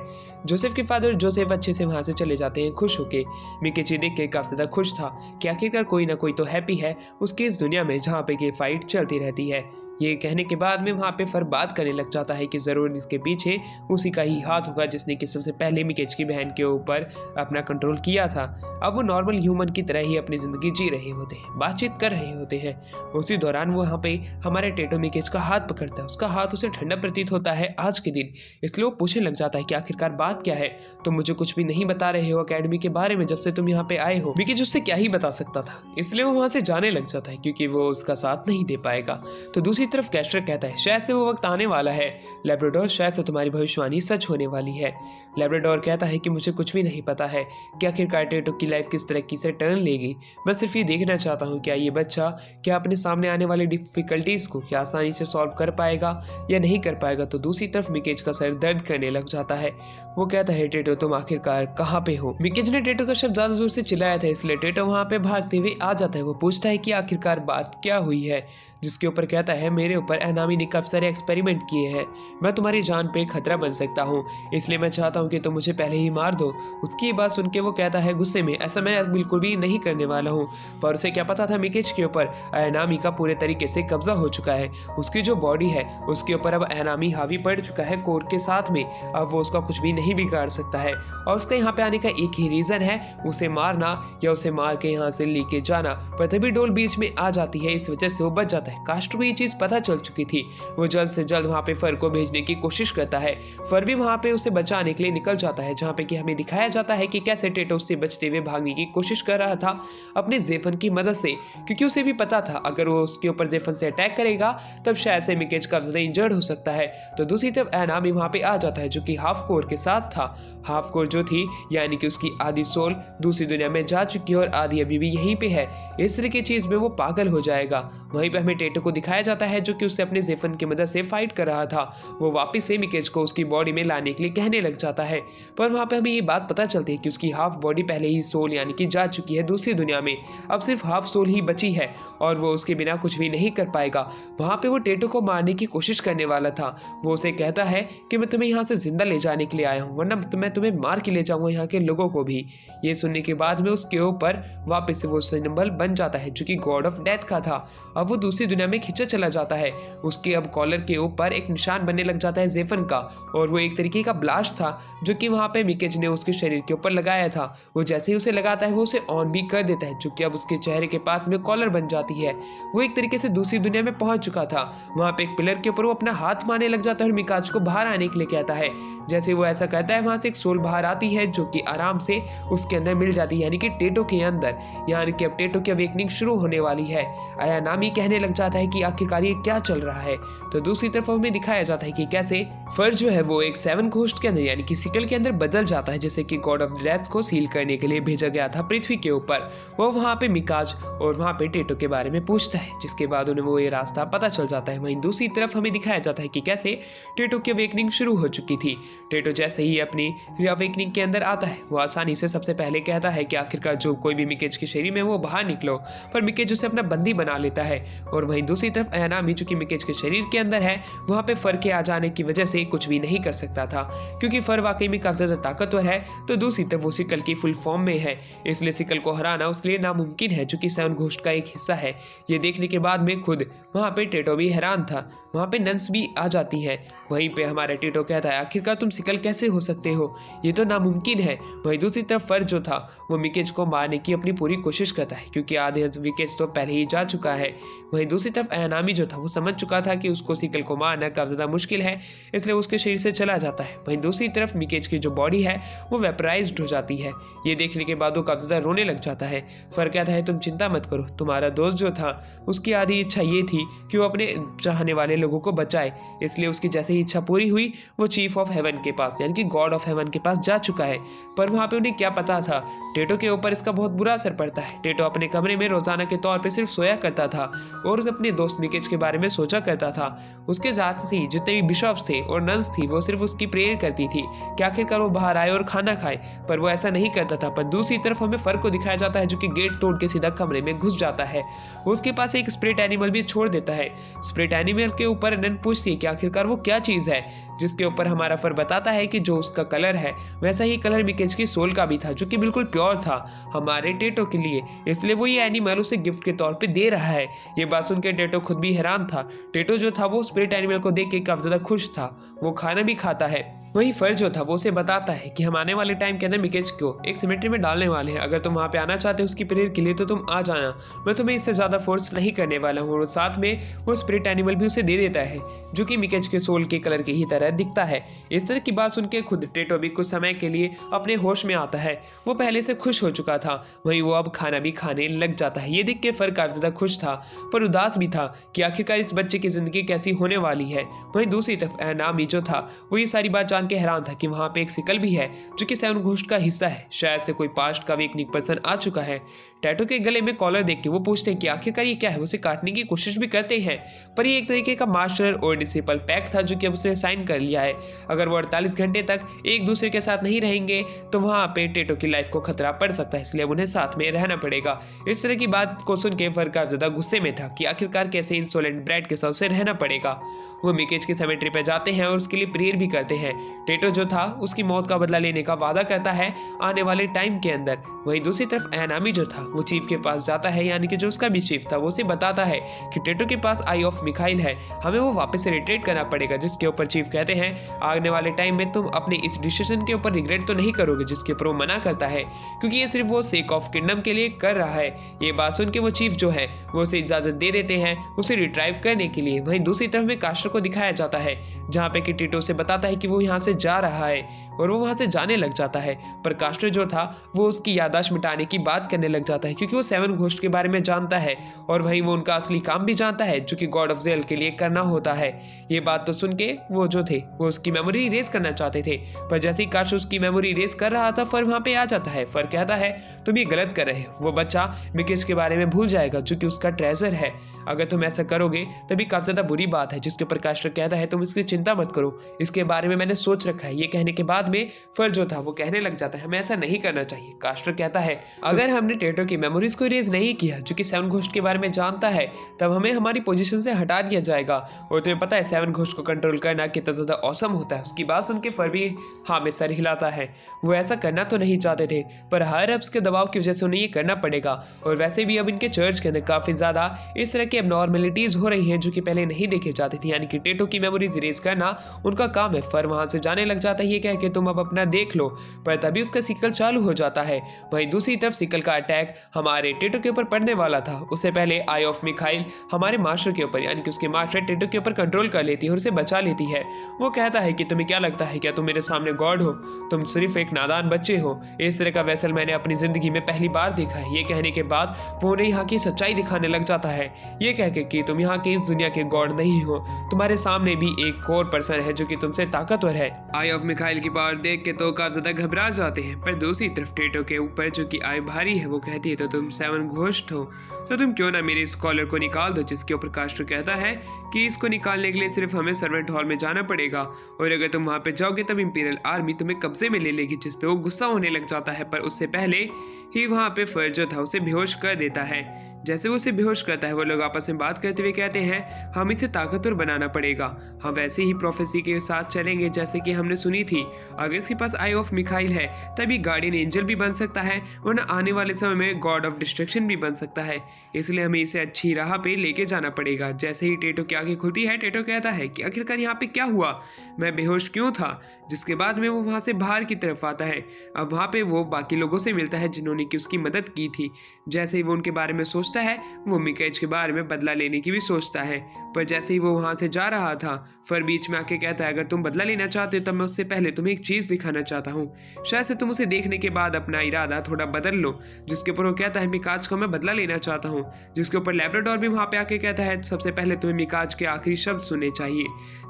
जोसेफ के फादर जोसेफ अच्छे से वहाँ से चले जाते हैं खुश होके। मिकेची देख के काफी ज्यादा खुश था कि आखिरकार कोई ना कोई तो हैप्पी है उसकी इस दुनिया में जहाँ पे कि फाइट चलती रहती है। ये कहने के बाद में वहाँ पे फर बात करने लग जाता है कि ज़रूर इसके पीछे उसी का ही हाथ होगा जिसने कि सबसे पहले मिकेज की बहन के ऊपर अपना कंट्रोल किया था। अब वो नॉर्मल ह्यूमन की तरह ही अपनी ज़िंदगी जी रहे होते हैं, बातचीत कर रहे होते हैं। उसी दौरान वो वहाँ पे हमारे टेटो मिकेज का हाथ पकड़ता है। उसका हाथ उसे ठंडा प्रतीत होता है आज के दिन, इसलिए वो पूछने लग जाता है कि आखिरकार बात क्या है, तुम मुझे कुछ भी नहीं बता रहे हो अकेडमी के बारे में जब से तुम यहाँ पे आए हो। मिकेज उससे क्या ही बता सकता था, इसलिए वो वहाँ से जाने लग जाता है क्योंकि वो उसका साथ नहीं दे पाएगा। तो दूसरी तरफ कैस्टर कहता है शायद से वो वक्त आने वाला है लैब्राडोर, शायद से तुम्हारी भविष्यवाणी सच होने वाली है। लैब्राडोर कहता है कि मुझे कुछ भी नहीं पता है कि आखिरकार टेटो की लाइफ किस तरह की से टर्न लेगी। मैं सिर्फ ये देखना चाहता हूँ क्या ये बच्चा क्या अपने सामने आने वाली डिफिकल्टीज को क्या आसानी से सॉल्व कर पाएगा या नहीं कर पाएगा। तो दूसरी तरफ मिकेज का सर दर्द करने लग जाता है। वो कहता है टेटो तुम आखिरकार कहाँ पे हो। मिकेज ने टेटो का शब्द ज्यादा जोर से चिल्लाया था, इसलिए टेटो वहाँ पे भागते हुए आ जाता है। वो पूछता है कि आखिरकार बात क्या हुई है, जिसके ऊपर कहता है मेरे ऊपर एनामी ने काफी सारे एक्सपेरिमेंट किए हैं, मैं तुम्हारी जान पे खतरा बन सकता हूँ, इसलिए मैं चाहता हूँ कि तुम मुझे पहले ही मार दो। उसकी ये बात सुन के वो कहता है गुस्से में ऐसा मैं बिल्कुल भी नहीं करने वाला हूँ। पर उसे क्या पता था मिकेज के ऊपर एनामी का पूरे तरीके से कब्जा हो चुका है। उसकी जो बॉडी है उसके ऊपर अब एनामी हावी पड़ चुका है कोर के साथ में, अब वो उसका कुछ भी नहीं बिगाड़ सकता है। और उसका यहाँ पे आने का एक ही रीजन है, उसे मारना या उसे मार के यहाँ से लेके जाना। पर तभी डोल बीच में आ जाती है, इस वजह से वो बच जाता है। कास्टर को ये चीज पता चल चुकी थी, वो जल्द से जल्द वहाँ पे फर को भेजने की कोशिश करता है। फर भी वहाँ पे उसे बचाने के लिए निकल जाता है, जहाँ पे कि हमें दिखाया जाता है कि कैसे टेटो उससे बचते हुए भागने की कोशिश कर रहा था अपने जेफन की मदद से, क्योंकि उसे भी पता था अगर वो उसके ऊपर जेफन से अटैक करेगा तब शायद से मिकेज का ज्यादा इंजर्ड हो सकता है। तो दूसरी तरफ एनामी वहाँ पे आ जाता है जो कि हाफ कोर के साथ था। हाफ कोर जो थी यानी कि उसकी आधी सोल दूसरी दुनिया में जा चुकी है और आधी अभी भी यहीं पे है। इस तरह की चीज में वो पागल हो जाएगा। वहीं पे हमें टेटो को दिखाया जाता है जो कि उससे अपने जेफन की मदद से फाइट कर रहा था। वो वापस से मिकेज को उसकी बॉडी में लाने के लिए कहने लग जाता है, पर वहाँ पे हमें ये बात पता चलती है कि उसकी हाफ बॉडी पहले ही सोल यानी कि जा चुकी है दूसरी दुनिया में, अब सिर्फ हाफ सोल ही बची है और वो उसके बिना कुछ भी नहीं कर पाएगा। वहाँ पे वो टेटो को मारने की कोशिश करने वाला था। वो उसे कहता है कि मैं तुम्हें यहाँ से जिंदा ले जाने के लिए आया हूँ, वरना मैं तुम्हें मार के ले जाऊंगा यहाँ के लोगों को भी। ये सुनने के बाद में उसके ऊपर वापस से वो सिंबल बन जाता है जो कि गॉड ऑफ डेथ का था। अब वो दूसरी दुनिया में खींचा चला जाता है। उसके अब कॉलर के ऊपर एक निशान बनने लग जाता है जेफन का, और वो एक तरीके का ब्लास्ट था जो कि वहाँ पे मिकेज ने उसके शरीर के ऊपर लगाया था। वो जैसे ही उसे लगाता है वो उसे ऑन भी कर देता है, जो कि अब उसके चेहरे के पास में कॉलर बन जाती है। वो एक तरीके से दूसरी दुनिया में पहुंच चुका था। वहाँ पे एक पिलर के ऊपर वो अपना हाथ मारने लग जाता है और मिकाज को बाहर आने के लिए कहता है। जैसे वो ऐसा कहता है वहां से एक सोल बाहर आती है जो कि आराम से उसके अंदर मिल जाती है, यानी कि टेटो के अंदर, यानी कि अब टेटो की अवेकनिंग शुरू होने वाली है। आयानामी कहने लग जाता है कि आखिरकार ये क्या चल रहा है। तो दूसरी तरफ हमें दिखाया जाता है कि कैसे फर जो है वो एक सेवन घोस्ट के अंदर यानी कि सिकल के अंदर बदल जाता है, जैसे कि गॉड ऑफ डेथ को सील करने के लिए भेजा गया था पृथ्वी के ऊपर। वो वहाँ पे मिकाज और वहाँ पे टेटो के बारे में पूछता है, जिसके बाद उन्हें वो ये रास्ता पता चल जाता है। वहीं दूसरी तरफ हमें दिखाया जाता है कि कैसे टेटो की अवेकनिंग शुरू हो चुकी थी। टेटो जैसे ही अपनी अवेकनिंग के अंदर आता है वो आसानी से सबसे पहले कहता है कि आखिरकार जो कोई भी मिकेज के शरीर में वो बाहर निकलो, पर मिकेज उसे अपना बंदी बना लेता है। और वहीं दूसरी तरफ एनामी जो कि मिकेज के शरीर के अंदर है, वहाँ पे फर के आ जाने की वजह से कुछ भी नहीं कर सकता था, क्योंकि फर वाकई में काफी ज्यादा ताकतवर है। तो दूसरी तरफ वो सिकल की फुल फॉर्म में है, इसलिए सिकल को हराना उसके लिए नामुमकिन है, जो कि सेवन घोस्ट का एक हिस्सा है। ये देखने के बाद में खुद वहाँ पे टेटो भी हैरान था। वहाँ पे नंस भी आ जाती है। वहीं पे हमारा टेटो कहता है आखिरकार तुम सिकल कैसे हो सकते हो, ये तो नामुमकिन है। वहीं दूसरी तरफ फर जो था वो मिकेज को मारने की अपनी पूरी कोशिश करता है, क्योंकि आधे विकेट तो पहले ही जा चुका है। वहीं दूसरी तरफ एनामी जो था वो समझ चुका था कि उसको सिकल को मारना काफी ज्यादा मुश्किल है, इसलिए उसके शरीर से चला जाता है। वहीं दूसरी तरफ मिकेज की जो बॉडी है वो वेपराइज्ड हो जाती है। ये देखने के बाद वो काफी ज्यादा रोने लग जाता है। फर कहता है तुम चिंता मत करो, तुम्हारा दोस्त जो था उसकी आधी इच्छा ये थी कि वो अपने चाहने वाले लोगों को बचाए, इसलिए उसकी जैसे ही इच्छा पूरी हुई वो चीफ ऑफ हेवन के पास यानी कि गॉड ऑफ हेवन के पास जा चुका है। पर वहाँ पे उन्हें क्या पता था टेटो के ऊपर इसका बहुत बुरा असर पड़ता है। टेटो अपने कमरे में रोजाना के तौर पे सिर्फ सोया करता था और अपने दोस्त मिकेज के बारे में सोचा करता था। उसके साथ ही जितने भी बिशॉप्स थे और नन्स थी वो सिर्फ उसकी प्रेयर करती थी कि आखिरकार वो बाहर आए और खाना खाए, पर वो ऐसा नहीं करता था। पर दूसरी तरफ हमें फर को दिखाया जाता है जो कि गेट तोड़ के सीधा कमरे में घुस जाता है। वो उसके पास एक स्प्रिट एनिमल भी छोड़ देता है। स्प्रिट एनिमल के ऊपर नन पूछती है कि आखिरकार वो क्या चीज़ है, जिसके ऊपर हमारा फर बताता है कि जो उसका कलर है वैसा ही कलर मिकेज की सोल का भी था, जो कि बिल्कुल प्योर था हमारे टेटो के लिए, इसलिए वो ये एनिमल उसे गिफ्ट के तौर पे दे रहा है। ये बात सुनकर टेटो खुद भी हैरान था। टेटो जो था वो स्पिरिट एनिमल को देख के काफी ज्यादा खुश था। वो खाना भी खाता है। वही फर जो था वो उसे बताता है कि हम आने वाले टाइम के अंदर मिकेज को एक सिमेट्री में डालने वाले हैं। अगर तुम वहाँ पे आना चाहते हो उसकी प्रेयर के लिए तो तुम आ जाना, मैं तुम्हें इससे ज़्यादा फोर्स नहीं करने वाला हूँ। और साथ में वो स्पिरिट एनिमल भी उसे दे देता है जो कि मिकेज के सोल के कलर की ही तरह दिखता है। इस तरह की बात सुनकर खुद टेटो भी कुछ समय के लिए अपने होश में आता है। वो पहले से खुश हो चुका था, वहीं वो अब खाना भी खाने लग जाता है। ये देख के फर काफी ज्यादा खुश था पर उदास भी था कि आखिरकार इस बच्चे की जिंदगी कैसी होने वाली है। वहीं दूसरी तरफ नामी जो था वो ये सारी बात जान के हैरान था कि वहाँ पे एक सिकल भी है जो कि सेवन घोस्ट का हिस्सा है। शायद से कोई पास्ट का भी एक नीक पर्सन आ चुका है। टैटू के गले में कॉलर देख के वो पूछते हैं कि आखिरकार ये क्या है। उसे काटने की कोशिश भी करते हैं पर ये एक तरीके का मास्टर और डिसिपल पैक्ट था जो कि अब उसने साइन कर लिया है। अगर वो 48 घंटे तक एक दूसरे के साथ नहीं रहेंगे तो वहाँ पे टेटो की लाइफ को खतरा पड़ सकता है, इसलिए उन्हें साथ में रहना पड़ेगा। इस तरह की बात को सुन के फर काफी ज्यादा गुस्से में था कि आखिरकार कैसे इंसोलेंट ब्रैड के साथ उसे रहना पड़ेगा। वो मिकेज के सेमेट्री पे जाते हैं और उसके लिए प्रेयर भी करते हैं। टेटो जो था उसकी मौत का बदला लेने का वादा करता है आने वाले टाइम के अंदर। वहीं दूसरी तरफ एनामी जो था वो चीफ के पास जाता है, यानी कि जो उसका भी चीफ था, वो उसे बताता है कि टेटो के पास आई ऑफ मिखाइल है, हमें वो वापस से रिट्रीट करना पड़ेगा। जिसके ऊपर चीफ कहते हैं आने वाले टाइम में तुम अपने इस डिसीजन के ऊपर रिग्रेट तो नहीं करोगे। जिसके ऊपर वो मना करता है क्योंकि ये सिर्फ वो सेक ऑफ किंगडम के लिए कर रहा है। ये बात सुन के वो चीफ जो है वो उसे इजाजत दे देते हैं उसे रिट्राइव करने के लिए। वहीं दूसरी तरफ में कास्टर को दिखाया जाता है जहाँ पे कि टेटो से बताता है कि वो यहाँ से जा रहा है और वो वहाँ से जाने लग जाता है। पर कास्टर जो था वो उसकी याददाश्त मिटाने की बात करने लग जाता है क्योंकि वो सेवन घोस्ट के बारे में जानता है और वहीं वो उनका असली काम भी जानता है जो कि गॉड ऑफ जेल के लिए करना होता है। ये बात तो सुन के वो जो थे वो उसकी मेमोरी इरेज करना चाहते थे, पर जैसे ही कास्टर उसकी मेमोरी इरेज कर रहा था फर वहाँ पे आ जाता है। फर कहता है तुम ये गलत कर रहे हो, वो बच्चा मिकेज के बारे में भूल जाएगा जो कि उसका ट्रेजर है। अगर तुम ऐसा करोगे तभी काफी ज्यादा बुरी बात है। जिसके ऊपर कास्टर कहता है तुम इसकी चिंता मत करो, इसके बारे में मैंने सोच रखा है। ये कहने के बाद में फर जो था वो कहने लग जाता है हमें ऐसा नहीं करना चाहिए। कास्टर कहता है अगर हमने टेटो की मेमोरीज को इरेज नहीं किया जो कि सेवन घोस्ट के बारे में जानता है तब हमें हमारी पोजीशन से हटा दिया जाएगा। और तुम्हें पता है सेवन घोस्ट को कंट्रोल करना कितना ज्यादा औसम होता है। उसकी बात सुन के फर भी हाँ में सर हिलाता है। वो ऐसा करना तो नहीं चाहते थे पर हायर अप्स के दबाव की वजह से उन्हें ये करना पड़ेगा। और वैसे भी अब इनके चर्च के अंदर काफी ज्यादा इस तरह की एबनॉर्मलिटीज हो रही हैं जो कि पहले नहीं देखी जाती थी, यानी कि टेटो की मेमोरीज इरेज करना उनका काम है। फर वहां से जाने लग जाता है ये कह के तुम अब अपना देख लो, पर तभी उसका सिकल चालू हो जाता है। वहीं दूसरी तरफ सिकल का अटैक हमारे टेटो के ऊपर पड़ने वाला था। उससे पहले आई ऑफ मिखाइल हमारे मास्टर के ऊपर, यानी कि उसके मास्टर टेटो के ऊपर कंट्रोल कर लेती है और उसे बचा लेती है। वो कहता है कि तुम्हें क्या लगता है क्या तुम मेरे सामने गॉड हो? तुम सिर्फ एक नादान बच्चे हो। इस तरह का वैसल मैंने अपनी जिंदगी में पहली बार देखा है। ये कहने के बाद वो उन्हें यहाँ की सच्चाई दिखाने लग जाता है ये कह के कि तुम यहाँ के इस दुनिया के गॉड नहीं हो, तुम्हारे सामने भी एक और पर्सन है जो कि तुमसे ताकतवर है। आई ऑफ मिखाइल की पावर देख के तो काफी ज्यादा घबरा जाते हैं, पर दूसरी तरफ टेटो के ऊपर जो कि आई भारी है वो कहती है तो तुम सेवन घोस्ट हो तो तुम क्यों ना मेरे स्कॉलर को निकाल दो। जिसके ऊपर कास्टर कहता है कि इसको निकालने के लिए सिर्फ हमें सर्वेंट हॉल में जाना पड़ेगा और अगर तुम वहां पे जाओगे तब इंपीरियल आर्मी तुम्हें कब्जे में ले लेगी। जिस पे वो गुस्सा होने लग जाता है पर उससे पहले ही वहां पे फर जो था उसे बेहोश कर देता है। जैसे वो उसे बेहोश करता है वो लोग आपस में बात करते हुए कहते हैं हम इसे ताकतवर बनाना पड़ेगा, हम वैसे ही प्रोफेसी के साथ चलेंगे जैसे कि हमने सुनी थी। अगर इसके पास आई ऑफ मिखाइल है तभी गार्डियन एंजल भी बन सकता है वरना आने वाले समय में गॉड ऑफ डिस्ट्रक्शन भी बन सकता है, इसलिए हमें इसे अच्छी राह पे लेके जाना पड़ेगा। जैसे ही टेटो की आंखें खुलती है टेटो कहता है कि आखिरकार यहाँ पे क्या हुआ, मैं बेहोश क्यों था। जिसके बाद में वो वहाँ से बाहर की तरफ आता है। अब वहाँ पे वो बाकी लोगों से मिलता है जिन्होंने कि उसकी मदद की थी। जैसे ही वो उनके बारे में सोचता है वो मिकेज के बारे में बदला लेने की भी सोचता है, पर जैसे ही वो वहाँ से जा रहा था फर बीच में आके कहता है, अगर तुम बदला लेना चाहते हो तो मैं उससे पहले तुम्हें एक चीज दिखाना चाहता हूँ, शायद से तुम उसे देखने के बाद अपना इरादा थोड़ा बदल लो। जिसके ऊपर वो कहता है, मिकाज का मैं बदला लेना चाहता हूँ। जिसके ऊपर लैब्राडोर भी वहां पे आके कहता है, सबसे पहले तुम्हें मिकाज के आखिरी शब्द सुनने चाहिए।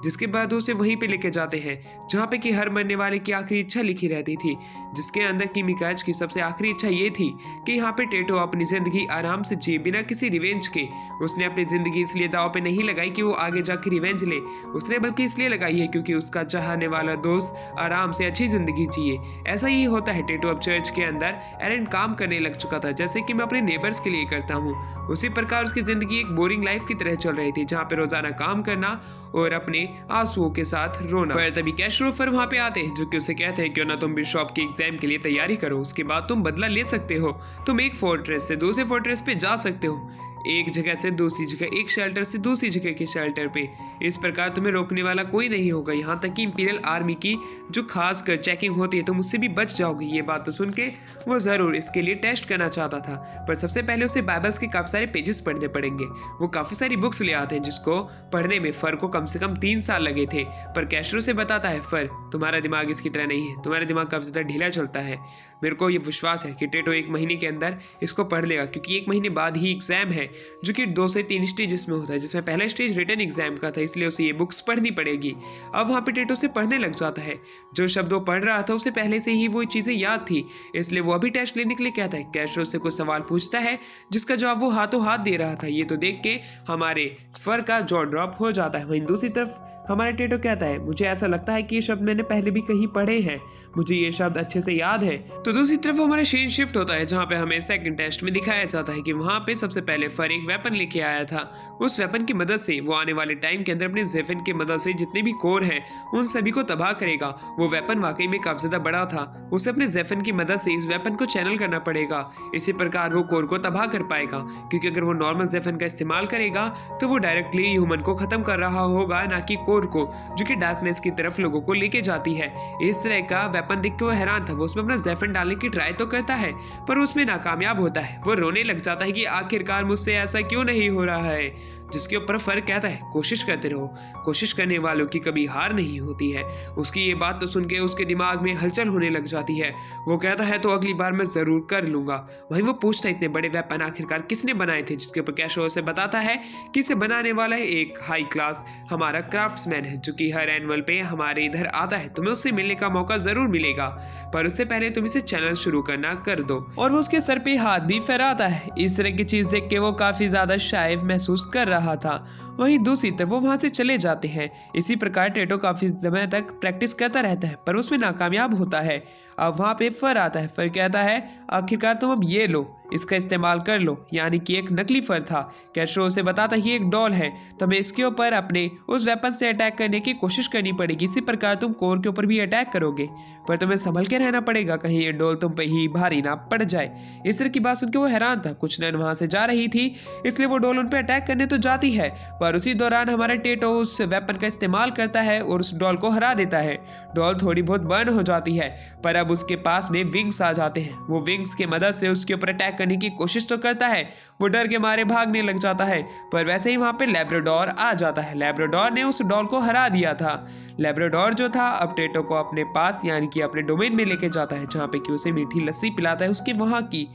जिसके बाद उसे वहीं पे लेके जाते हैं जहाँ पे कि हर मरने वाले की आखिरी इच्छा लिखी रहती थी, जिसके अंदर की मिकाज की सबसे आखिरी इच्छा ये थी कि यहाँ पे टेटो अपनी जिंदगी आराम से जिए बिना किसी रिवेंज के। उसने अपनी जिंदगी इसलिए दाव पे नहीं लगाई कि वो आगे जाके रिवेंज ले, उसने बल्कि इसलिए लगाई है क्योंकि उसका चाहने वाला दोस्त आराम से अच्छी जिंदगी जिए। ऐसा ही होता है। टेटो अब चर्च के अंदर एरेंड काम करने लग चुका था, जैसे कि मैं अपने नेबर्स के लिए करता हूँ। उसी प्रकार उसकी जिंदगी एक बोरिंग लाइफ की तरह चल रही थी, जहाँ पे रोजाना काम करना और अपने आंसुओं के साथ रोना। पर तभी कैशरोफर वहां पे आते हैं, जो कि उसे कहते हैं, क्यों ना तुम बिशॉप के एग्जाम के लिए तैयारी करो, उसके बाद तुम बदला ले सकते हो। तुम एक फोर्ट्रेस से दूसरे फोर्ट्रेस पे जा सकते हो, एक जगह से दूसरी जगह, एक शेल्टर से दूसरी जगह के शेल्टर पे। इस प्रकार तुम्हें रोकने वाला कोई नहीं होगा, यहाँ तक कि इंपीरियल आर्मी की जो खास कर चेकिंग होती है तुम उससे भी बच जाओगे। ये बात तो सुन के वो ज़रूर इसके लिए टेस्ट करना चाहता था, पर सबसे पहले उसे बाइबल्स के काफ़ी सारे पेजेस पढ़ने पड़ेंगे। वो काफ़ी सारी बुक्स ले आते हैं, जिसको पढ़ने में फर को कम से कम 3 साल लगे थे। पर कैशरो से बताता है, फर तुम्हारा दिमाग इसकी तरह नहीं है, तुम्हारा दिमाग काफ़ी ज़्यादा ढीला चलता है। मेरे को ये विश्वास है कि टेटो 1 महीने के अंदर इसको पढ़ लेगा, क्योंकि 1 महीने बाद ही एग्जाम है, जो कि 2 से 3 स्टेजेस में होता है, जिसमें पहला स्टेज रिटन एग्जाम का था, इसलिए उसे ये बुक्स पढ़नी पड़ेगी। अब वहाँ पे टेटो से पढ़ने लग जाता है। जो शब्द वो पढ़ रहा था उसे पहले से ही वो चीज़ें याद थी, इसलिए वो अभी टेस्ट लेने के लिए कहता है। कैशरो से कुछ सवाल पूछता है, जिसका जवाब वो हाथों हाथ दे रहा था। ये तो देख के हमारे फर का जॉ ड्रॉप हो जाता है। वहीं दूसरी तरफ हमारा टेटो कहता है, मुझे ऐसा लगता है कि ये शब्द मैंने पहले भी कहीं पढ़े हैं, मुझे ये शब्द अच्छे से याद है। तो दूसरी तरफ हमारा सीन शिफ्ट होता है, जहाँ पे हमें सेकंड टेस्ट में दिखाया जाता है कि वहाँ पे सबसे पहले फर एक वेपन लेके आया था। उस वेपन की मदद से वो आने वाले टाइम के अंदर अपने जेफिन की मदद से जितने भी कोर हैं उन सभी को तबाह करेगा। वो वेपन वाकई में काफी ज्यादा बड़ा था, उसे अपने जेफिन की मदद से इस वेपन को चैनल करना पड़ेगा। इसी प्रकार वो कोर को तबाह कर पाएगा, क्योंकि अगर वो नॉर्मल जेफिन का इस्तेमाल करेगा तो वो डायरेक्टली ह्यूमन को खत्म कर रहा होगा, ना कि कोर को, जो कि डार्कनेस की तरफ लोगों को लेके जाती है। इस तरह का वेपन देख के वो हैरान था। वो उसमें अपना जेफिन डालने की ट्राई तो करता है, पर उसमें नाकामयाब होता है। वो रोने लग जाता है कि आखिरकार मुझसे ऐसा क्यों नहीं हो रहा है। जिसके ऊपर फर्क कहता है, कोशिश करते रहो, कोशिश करने वालों की कभी हार नहीं होती है। उसकी ये बात तो सुन के उसके दिमाग में हलचल होने लग जाती है। वो कहता है, तो अगली बार मैं जरूर कर लूंगा। वहीं वो पूछता है, इतने बड़े वेपन आखिरकार किसने बनाए थे? जिसके ऊपर कैशो उसे बताता है कि इसे बनाने वाला है एक हाई क्लास हमारा क्राफ्ट्समैन है, जो कि हर एनुअल पे हमारे इधर आता है। तुम्हें उससे मिलने का मौका जरूर मिलेगा, पर उससे पहले तुम इसे चैनल शुरू करना कर दो। और वो उसके सर पे हाथ भी फहराता है। इस तरह की चीज देख के वो काफी ज्यादा शायद महसूस कर रहा था। वहीं दूसरी तरफ वो वहां से चले जाते हैं। इसी प्रकार टेटो काफी समय तक प्रैक्टिस करता रहता है, पर उसमें नाकामयाब होता है। अब वहां पे फर आता है। फर कहता है, आखिरकार तुम अब ये लो, इसका इस्तेमाल कर लो। यानी कि एक नकली फर था। कैशरो उसे बताता है, ये एक डॉल है, तुम्हें इसके ऊपर अपने उस वेपन से अटैक करने की कोशिश करनी पड़ेगी। इसी प्रकार तुम कोर के ऊपर भी अटैक करोगे, पर तुम्हें संभल के रहना पड़ेगा, कहीं ये डॉल तुम पे ही भारी ना पड़ जाए। इस तरह की बात सुन के वो हैरान था। कुछ नन वहां से जा रही थी, इसलिए वो डॉल उन पे अटैक करने तो जाती है, पर उसी दौरान हमारा टेटो उस वेपन का इस्तेमाल करता है और उस डॉल को हरा देता है। डॉल थोड़ी बहुत बर्न हो जाती है, पर अब उसके पास में विंग्स आ जाते हैं। वो विंग्स की मदद से उसके ऊपर अटैक करने की कोशिश तो करता है। वो डर के मारे भागने लग जाता है, पर वैसे ही वहां पे लैब्राडोर आ जाता है। लैब्राडोर ने उस डॉल को हरा दिया था। लैब्राडोर जो था अब टेटो को अपने पास यानी कि अपने डोमेन में लेके जाता है, जहाँ पे कि उसे मीठी लस्सी पिलाता है उसके वहाँ की।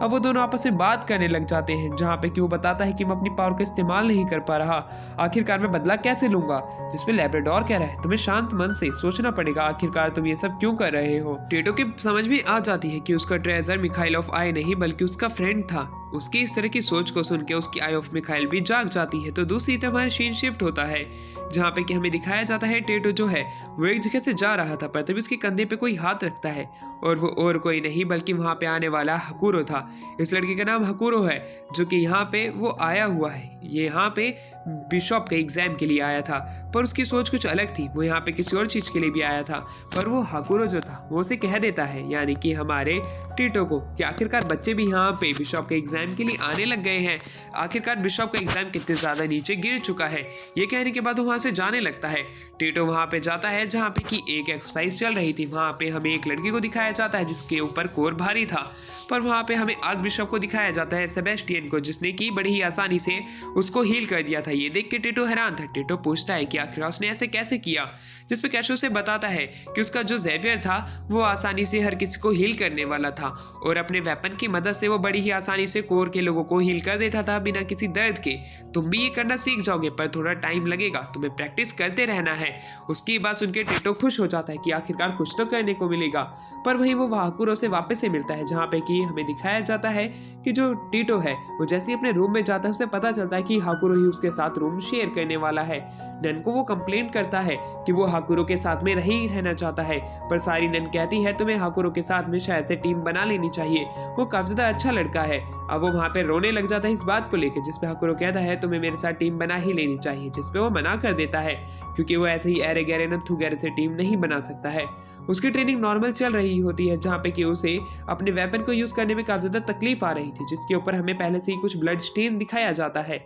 अब वो दोनों आपस में बात करने लग जाते हैं, जहाँ पे कि वो बताता है कि मैं अपनी पावर का इस्तेमाल नहीं कर पा रहा, आखिरकार मैं बदला कैसे लूंगा। जिसपे लैब्राडोर कह रहा है, तुम्हें शांत मन से सोचना पड़ेगा, आखिरकार तुम ये सब क्यों कर रहे हो। टेटो के समझ में आ जाती है कि उसका ट्रेजर मिखाइल ऑफ आई नहीं बल्कि उसका फ्रेंड था। उसकी इस तरह की सोच को सुन के उसकी आई ऑफ मिखाइल भी जाग जाती है। तो दूसरी तरफ हमारा सीन शिफ्ट होता है, जहाँ पे कि हमें दिखाया जाता है टेटो जो है वो एक जगह से जा रहा था, पर तभी उसके कंधे पे कोई हाथ रखता है, और वो और कोई नहीं बल्कि वहाँ पे आने वाला हकुरो था। इस लड़के का नाम हकुरो है, जो कि यहाँ पे वो आया हुआ है। ये यहाँ पे बिशॉप के एग्जाम के लिए आया था, पर उसकी सोच कुछ अलग थी। वो यहाँ पे किसी और चीज़ के लिए भी आया था, पर वो हकुरो जो था वो उसे कह देता है, यानी कि हमारे टेटो को, कि आखिरकार बच्चे भी यहाँ पे बिशॉप के एग्जाम के लिए आने लग गए हैं। आखिरकार बिशॉप का एग्जाम कितने ज़्यादा नीचे गिर चुका है। ये कहने के बाद वो वहाँ से जाने लगता है। टेटो वहाँ पे जाता है जहाँ पे कि एक एक्सरसाइज चल रही थी। वहाँ पे हमें एक लड़की को दिखाया जाता है जिसके ऊपर कोर भारी था, पर वहाँ पे हमें आर्क बिशप को दिखाया जाता है, सेबेस्टियन को, जिसने कि बड़ी ही आसानी से उसको हील कर दिया था। ये देख के टेटो हैरान था। टेटो पूछता है कि आखिर उसने ऐसे कैसे किया, जिसपे कैशो से बताता है कि उसका जो जेवियर था वो आसानी से हर किसी को हील करने वाला था और अपने वेपन की मदद से वो बड़ी ही आसानी से कोर के लोगों को हील कर देता था बिना किसी दर्द के। तुम भी ये करना सीख जाओगे पर थोड़ा टाइम लगेगा, तुम्हें प्रैक्टिस करते रहना है। उसकी बात सुनकर टेटो खुश हो जाता है कि आखिरकार कुछ तो करने को मिलेगा। पर वहीं वो हाकुरो से वापस से मिलता है, जहाँ पे कि हमें दिखाया जाता है कि जो टीटो है वो जैसे ही अपने रूम में जाता है उसे पता चलता है कि हाकुरो ही उसके साथ रूम शेयर करने वाला है। नन को वो कंप्लेन करता है कि वो हाकुरो के साथ में नहीं रहना चाहता है, पर सारी नन कहती है तुम्हें हाकुरो के साथ में शायद से टीम बना लेनी चाहिए, वो काफी ज्यादा अच्छा लड़का है। अब वो वहाँ पे रोने लग जाता है इस बात को लेकर, जिसपे हाकुरो कहता है तुम्हें मेरे साथ टीम बना ही लेनी चाहिए, जिसपे वो मना कर देता है क्योंकि वो ऐसे ही अरे गहरे नथु गहरे से टीम नहीं बना सकता है। उसकी ट्रेनिंग नॉर्मल चल रही होती है, जहाँ पे कि उसे अपने वेपन को यूज करने में काफी ज्यादा तकलीफ आ रही थी, जिसके ऊपर हमें पहले से ही कुछ ब्लड स्टेन दिखाया जाता है।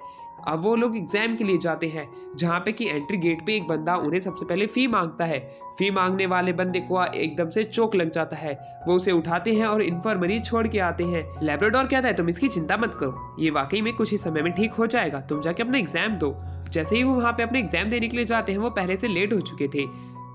अब वो लोग एग्जाम के लिए जाते हैं, जहाँ पे कि एंट्री गेट पे एक बंदा उन्हें सबसे पहले फी मांगता है। फी मांगने वाले बंदे को एकदम से चोक लग जाता है। वो उसे उठाते हैं और इन्फर्मरी छोड़ के आते हैं। लैब्राडोर कहता है तुम इसकी चिंता मत करो, ये वाकई में कुछ ही समय में ठीक हो जाएगा, तुम जाके अपना एग्जाम दो। जैसे ही वो वहाँ पे अपने एग्जाम देने के लिए जाते हैं वो पहले से लेट हो चुके थे।